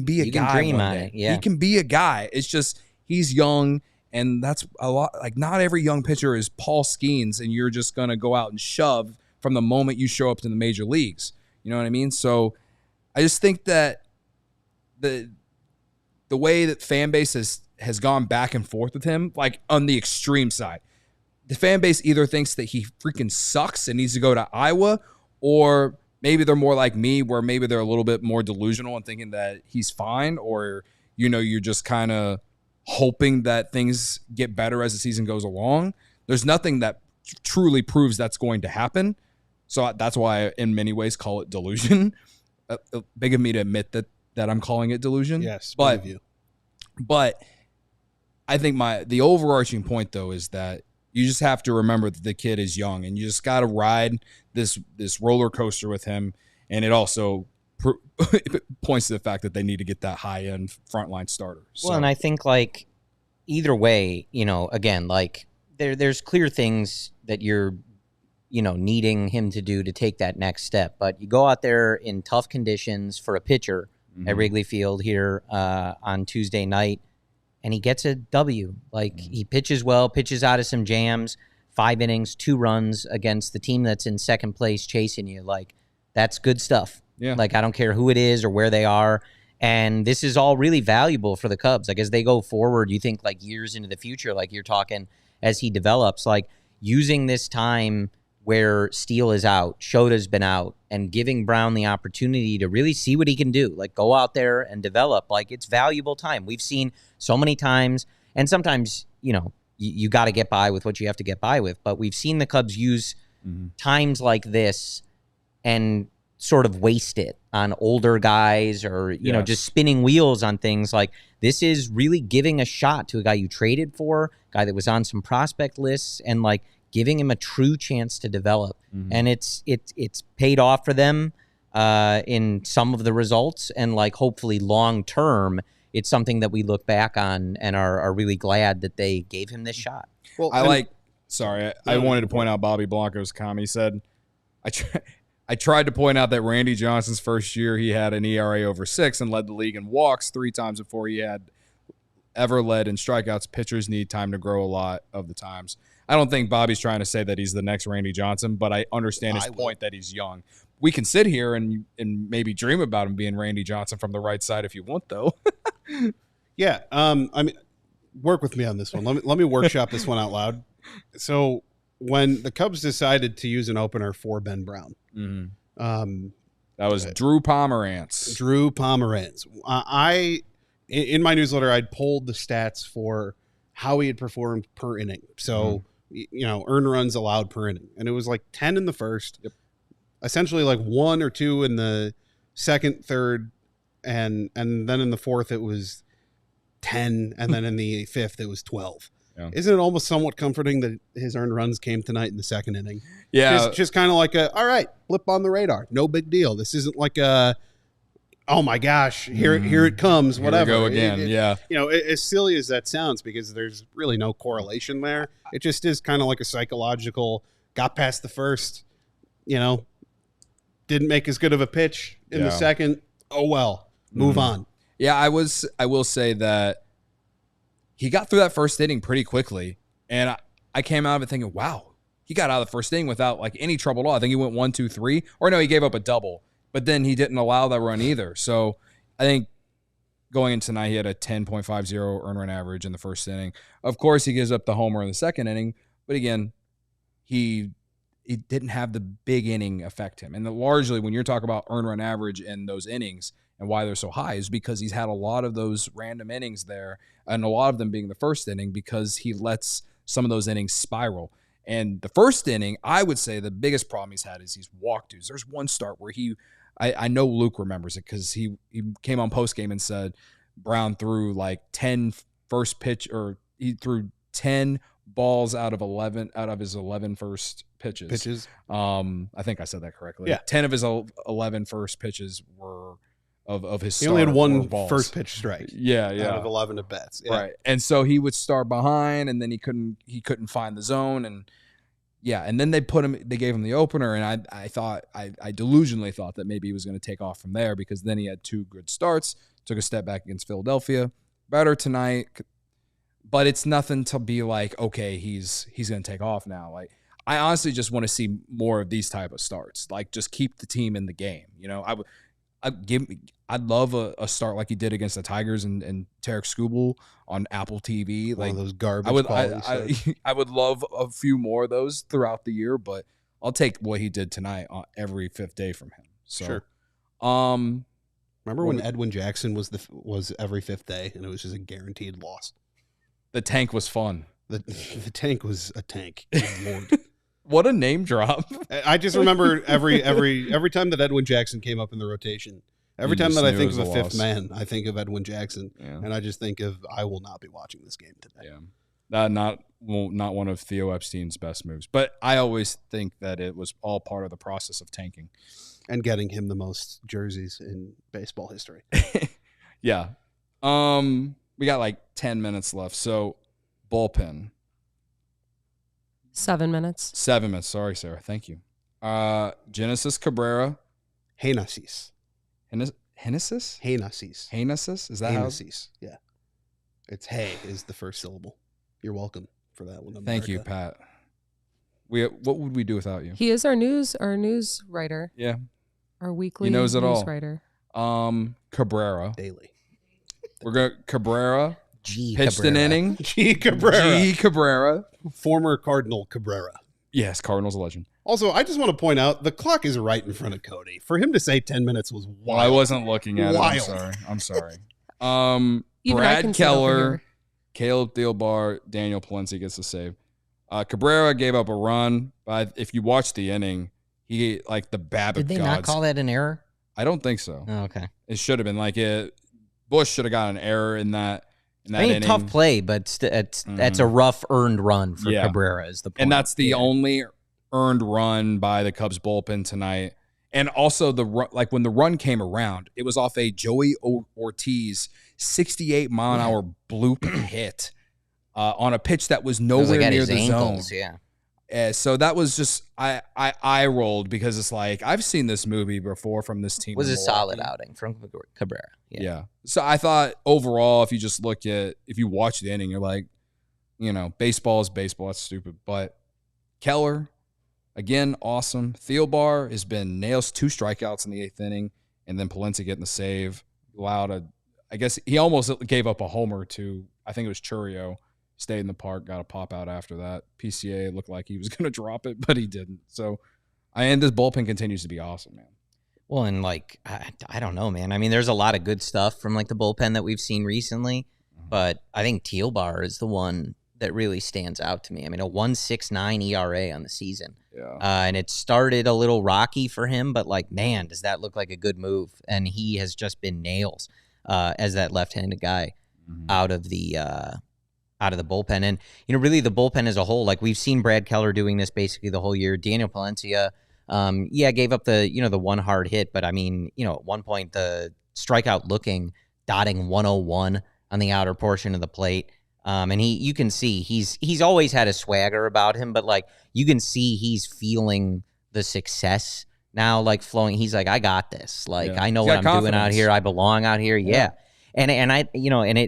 be a guy one day. He can be a guy. It's just he's young, and that's a lot. Like not every young pitcher is Paul Skeens, and you're just gonna go out and shove from the moment you show up to the major leagues. You know what I mean? So I just think that the way that fan base has gone back and forth with him, like on the extreme side. The fan base either thinks that he freaking sucks and needs to go to Iowa, or maybe they're more like me where maybe they're a little bit more delusional and thinking that he's fine, or, you're just kind of hoping that things get better as the season goes along. There's nothing that truly proves that's going to happen. So that's why I, in many ways, call it delusion. Big of me to admit that I'm calling it delusion. Yes, but I think the overarching point, though, is that you just have to remember that the kid is young, and you just got to ride this roller coaster with him. And it also points to the fact that they need to get that high-end frontline starter. So. Well, and I think, like, either way, again, like, there's clear things that you're, needing him to do to take that next step. But you go out there in tough conditions for a pitcher at Wrigley Field here on Tuesday night, and he gets a W. Like, he pitches well, pitches out of some jams, 5 innings, 2 runs against the team that's in second place chasing you. Like, that's good stuff. Yeah. Like, I don't care who it is or where they are. And this is all really valuable for the Cubs. Like, as they go forward, you think, like, years into the future, like you're talking as he develops, like, using this time where Steele is out, Shota's been out, and giving Brown the opportunity to really see what he can do. Like, go out there and develop. Like, it's valuable time. We've seen so many times, and sometimes, you got to get by with what you have to get by with. But we've seen the Cubs use times like this and sort of waste it on older guys or, just spinning wheels on things. Like, this is really giving a shot to a guy you traded for, a guy that was on some prospect lists, and, like, giving him a true chance to develop. And it's paid off for them in some of the results. And, like, hopefully long term, it's something that we look back on and are really glad that they gave him this shot. Well, I wanted to point out Bobby Blanco's comment. He said, I tried to point out that Randy Johnson's first year, he had an ERA over 6 and led the league in walks 3 times before he had ever led in strikeouts. Pitchers need time to grow a lot of the times. I don't think Bobby's trying to say that he's the next Randy Johnson, but I understand his point that he's young. We can sit here and maybe dream about him being Randy Johnson from the right side if you want, though. Yeah. I mean, work with me on this one. Let me workshop this one out loud. So when the Cubs decided to use an opener for Ben Brown, that was Drew Pomerantz. Drew Pomerantz. In my newsletter, I'd pulled the stats for how he had performed per inning. So, earned runs allowed per inning. And it was like 10 in the first, essentially like 1 or 2 in the second, third, and then in the fourth, it was 10. And then in the fifth, it was 12. Yeah. Isn't it almost somewhat comforting that his earned runs came tonight in the second inning? Yeah. Just kind of like all right, blip on the radar. No big deal. This isn't like oh my gosh, here it comes, whatever. Here we go again, as silly as that sounds, because there's really no correlation there. It just is kind of like a psychological, got past the first, didn't make as good of a pitch in the second. Oh, well, move on. Yeah, I will say that he got through that first inning pretty quickly, and I came out of it thinking, wow, he got out of the first inning without like any trouble at all. I think he went 1, 2, 3, or no, he gave up a double, but then he didn't allow that run either. So I think going into tonight, he had a 10.50 earned run average in the first inning. Of course, he gives up the homer in the second inning, but again, he didn't have the big inning affect him. And largely, when you're talking about earned run average in those innings and why they're so high, is because he's had a lot of those random innings there, and a lot of them being the first inning, because he lets some of those innings spiral. And the first inning, I would say the biggest problem he's had is he's walked dudes. There's one start where I know Luke remembers it because he came on postgame and said Brown threw like 10 first pitch, or he threw 10 balls out of his 11 first pitches. I think I said that correctly. Yeah. 10 of his 11 first pitches were of his He start. only had one balls. first pitch strike. Yeah. Out of 11 at bats. Yeah. Right. And so he would start behind, and then he couldn't find the zone, and then they gave him the opener, and I delusionally thought that maybe he was going to take off from there, because then he had 2 good starts, took a step back against Philadelphia, better tonight, but it's nothing to be like, okay, he's going to take off now. Like, I honestly just want to see more of these type of starts. Like, just keep the team in the game. I'd love a start like he did against the Tigers and Tarek Skubal on Apple TV. One like of those garbage. I would love a few more of those throughout the year, but I'll take what he did tonight on every fifth day from him. So, sure. Remember when Edwin Jackson was every fifth day, and it was just a guaranteed loss? The tank was fun. The tank was a tank. Lord. What a name drop. I just remember every time that Edwin Jackson came up in the rotation, every time that I think of a fifth man, I think of Edwin Jackson, and I just think of, I will not be watching this game today. Yeah, not one of Theo Epstein's best moves, but I always think that it was all part of the process of tanking and getting him the most jerseys in baseball history. Yeah. We got like 10 minutes left, so bullpen. 7 minutes. 7 minutes. Sorry, Sarah. Thank you. Genesis Cabrera. Heinassis. Heinassis? Heinassis. Heinassis? Is that Heinassis? Yeah. It's hay is the first syllable. You're welcome for that one. Thank you, Pat. What would we do without you? He is our news writer. Yeah. Our weekly he knows it news all. writer. Cabrera. Daily. We're going Cabrera. Pitched Cabrera. an inning. G. Cabrera. G. Cabrera. Former Cardinal Cabrera. Yes, Cardinals legend. Also, I just want to point out, the clock is right in front of Cody. For him to say 10 minutes was wild. Well, I wasn't looking at wild. it. I'm sorry. Even I Brad can sit over Keller, here. Caleb Thielbar, Daniel Palencia gets the save. Cabrera gave up a run, but if you watch the inning, he like the Babbitt Did they gods. not call that an error? I don't think so. Oh, okay. It should have been like it. Bush should have got an error in that. I mean, inning. tough play, but that's a rough earned run for Cabrera is the point. And that's the only earned run by the Cubs bullpen tonight. And also like when the run came around, it was off a Joey Ortiz 68-mile-an-hour bloop hit on a pitch that was nowhere near the ankles, zone. Yeah. So that was just I rolled because it's like I've seen this movie before from this team. It was in a solid Milwaukee. outing from Cabrera. Yeah. So I thought overall, if you watch the inning, you're like, baseball is baseball. That's stupid. But Keller, again, awesome. Thielbar has been nails, 2 strikeouts in the 8th inning, and then Palencia getting the save. I guess he almost gave up a homer to, I think it was Churio. Stayed in the park, got a pop out after that. PCA looked like he was going to drop it, but he didn't. So, and this bullpen continues to be awesome, man. Well, and I don't know, man. I mean, there's a lot of good stuff from the bullpen that we've seen recently, but I think Thielbar is the one that really stands out to me. I mean, a 1.69 ERA on the season. Yeah. And it started a little rocky for him, but man, does that look like a good move? And he has just been nails as that left-handed guy out of the bullpen. And, really the bullpen as a whole, we've seen Brad Keller doing this basically the whole year. Daniel Palencia, gave up the one hard hit, but I mean, at one point the strikeout looking, dotting 101 on the outer portion of the plate. And you can see he's always had a swagger about him, but you can see he's feeling the success now, flowing. He's like, I got this. I know what I'm doing out here. I belong out here. Yeah. And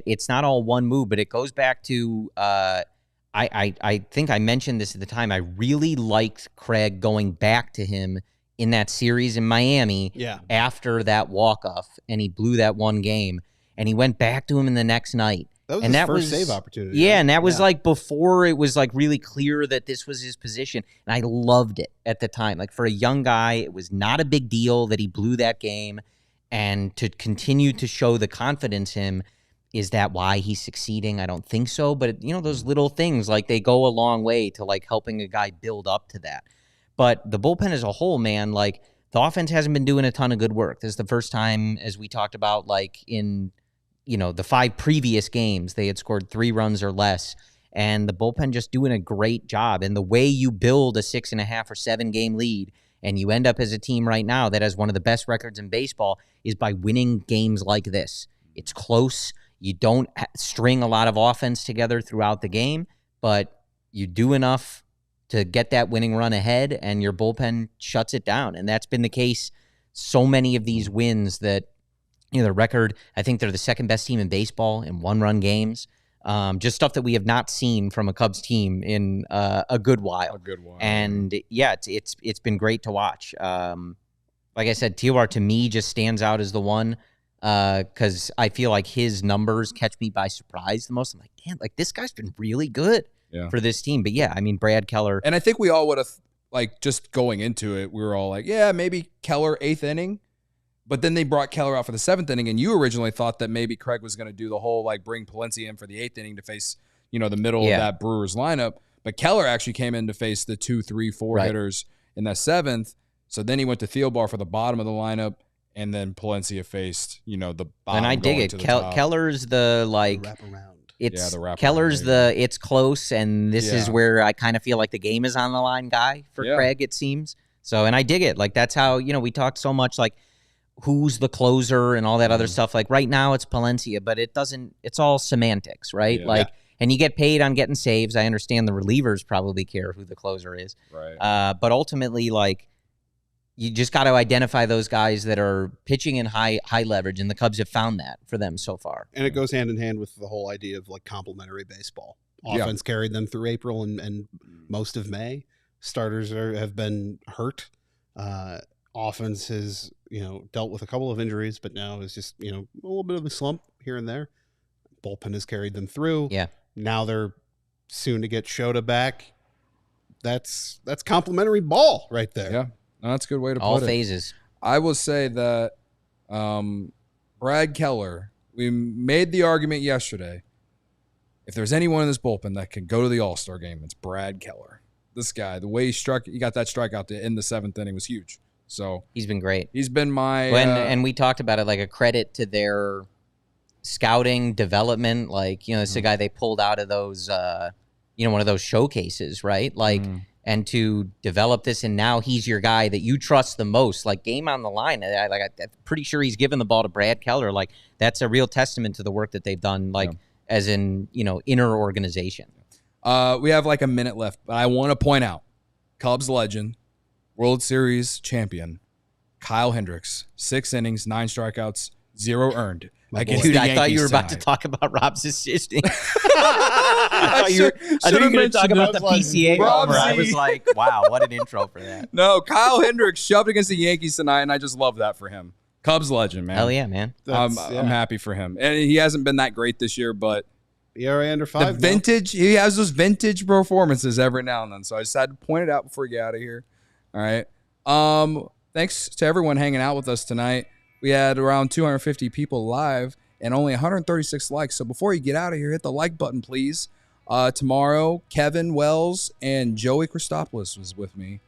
it's not all one move, but it goes back to I think I mentioned this at the time. I really liked Craig going back to him in that series in Miami after that walk-off, and he blew that one game, and he went back to him in the next night. That was his first save opportunity. Yeah, right? and that was before it was really clear that this was his position. And I loved it at the time. For a young guy, it was not a big deal that he blew that game. And to continue to show the confidence in him, is that why he's succeeding? I don't think so. But, those little things, they go a long way to, helping a guy build up to that. But the bullpen as a whole, man, the offense hasn't been doing a ton of good work. This is the first time, as we talked about, in the 5 previous games, they had scored 3 runs or less, and the bullpen just doing a great job. And the way you build a 6.5 or 7 game lead, and you end up as a team right now that has one of the best records in baseball, is by winning games like this. It's close. You don't string a lot of offense together throughout the game, but you do enough to get that winning run ahead, and your bullpen shuts it down. And that's been the case so many of these wins that, the record, I think they're the second best team in baseball in 1-run games. Just stuff that we have not seen from a Cubs team in a good while. And it's been great to watch. Like I said, Thielbar to me just stands out as the one because I feel like his numbers catch me by surprise the most. I'm like, damn, this guy's been really good for this team. But yeah, I mean, Brad Keller. And I think we all would have, just going into it, we were all like, yeah, maybe Keller 8th inning. But then they brought Keller out for the 7th inning, and you originally thought that maybe Craig was going to do the whole, bring Palencia in for the 8th inning to face, the middle of that Brewers lineup. But Keller actually came in to face the 2, 3, 4 hitters in that 7th. So then he went to Thielbar for the bottom of the lineup, and then Palencia faced, the bottom. And I dig it. Keller's the, wraparound. It's the wraparound. Keller's it's close, and this is where I kind of feel like the game is on the line guy for Craig, it seems. So, and I dig it. That's how, we talked so much, who's the closer and all that other stuff. Right now it's Palencia, but it's all semantics, right? And you get paid on getting saves. I understand the relievers probably care who the closer is. Right. But ultimately, you just got to identify those guys that are pitching in high leverage, and the Cubs have found that for them so far. And it goes hand in hand with the whole idea of complementary baseball. Offense carried them through April and most of May. Starters have been hurt. Offense has, dealt with a couple of injuries, but now is just, a little bit of a slump here and there. Bullpen has carried them through. Yeah. Now they're soon to get Shota back. That's complimentary ball right there. Yeah. No, that's a good way to put it. All phases. I will say that Brad Keller, we made the argument yesterday. If there's anyone in this bullpen that can go to the All-Star game, it's Brad Keller. This guy, the way he got that strikeout to end the 7th inning was huge. So he's been great. He's been my and we talked about it, a credit to their scouting development. It's a guy they pulled out of those one of those showcases, right? And to develop this, and now he's your guy that you trust the most. Game on the line. I'm pretty sure he's given the ball to Brad Keller. That's a real testament to the work that they've done. As in inner organization. We have a minute left, but I want to point out Cubs legend, World Series champion, Kyle Hendricks, 6 innings, 9 strikeouts, 0 earned. Dude, I thought you were about to talk about Rob's assisting. I thought you were going to talk about the PCA homer. I was like, wow, what an intro for that. No, Kyle Hendricks shoved against the Yankees tonight, and I just love that for him. Cubs legend, man. Hell yeah, man. I'm happy for him. And he hasn't been that great this year, but ERA under 5. the vintage, he has those vintage performances every now and then. So I just had to point it out before we get out of here. All right. Thanks to everyone hanging out with us tonight. We had around 250 people live and only 136 likes. So before you get out of here, hit the like button, please. Tomorrow, Kevin Wells and Joey Christopoulos was with me.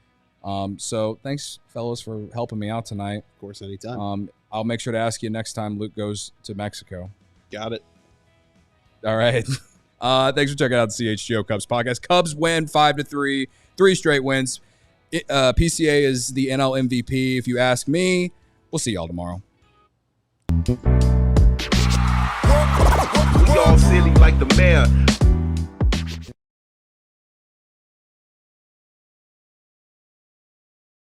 So thanks, fellas, for helping me out tonight. Of course, anytime. I'll make sure to ask you next time Luke goes to Mexico. Got it. All right. Thanks for checking out the CHGO Cubs podcast. Cubs win 5-3, 3 straight wins. PCA is the NL MVP. If you ask me, we'll see y'all tomorrow. We all silly like the mayor.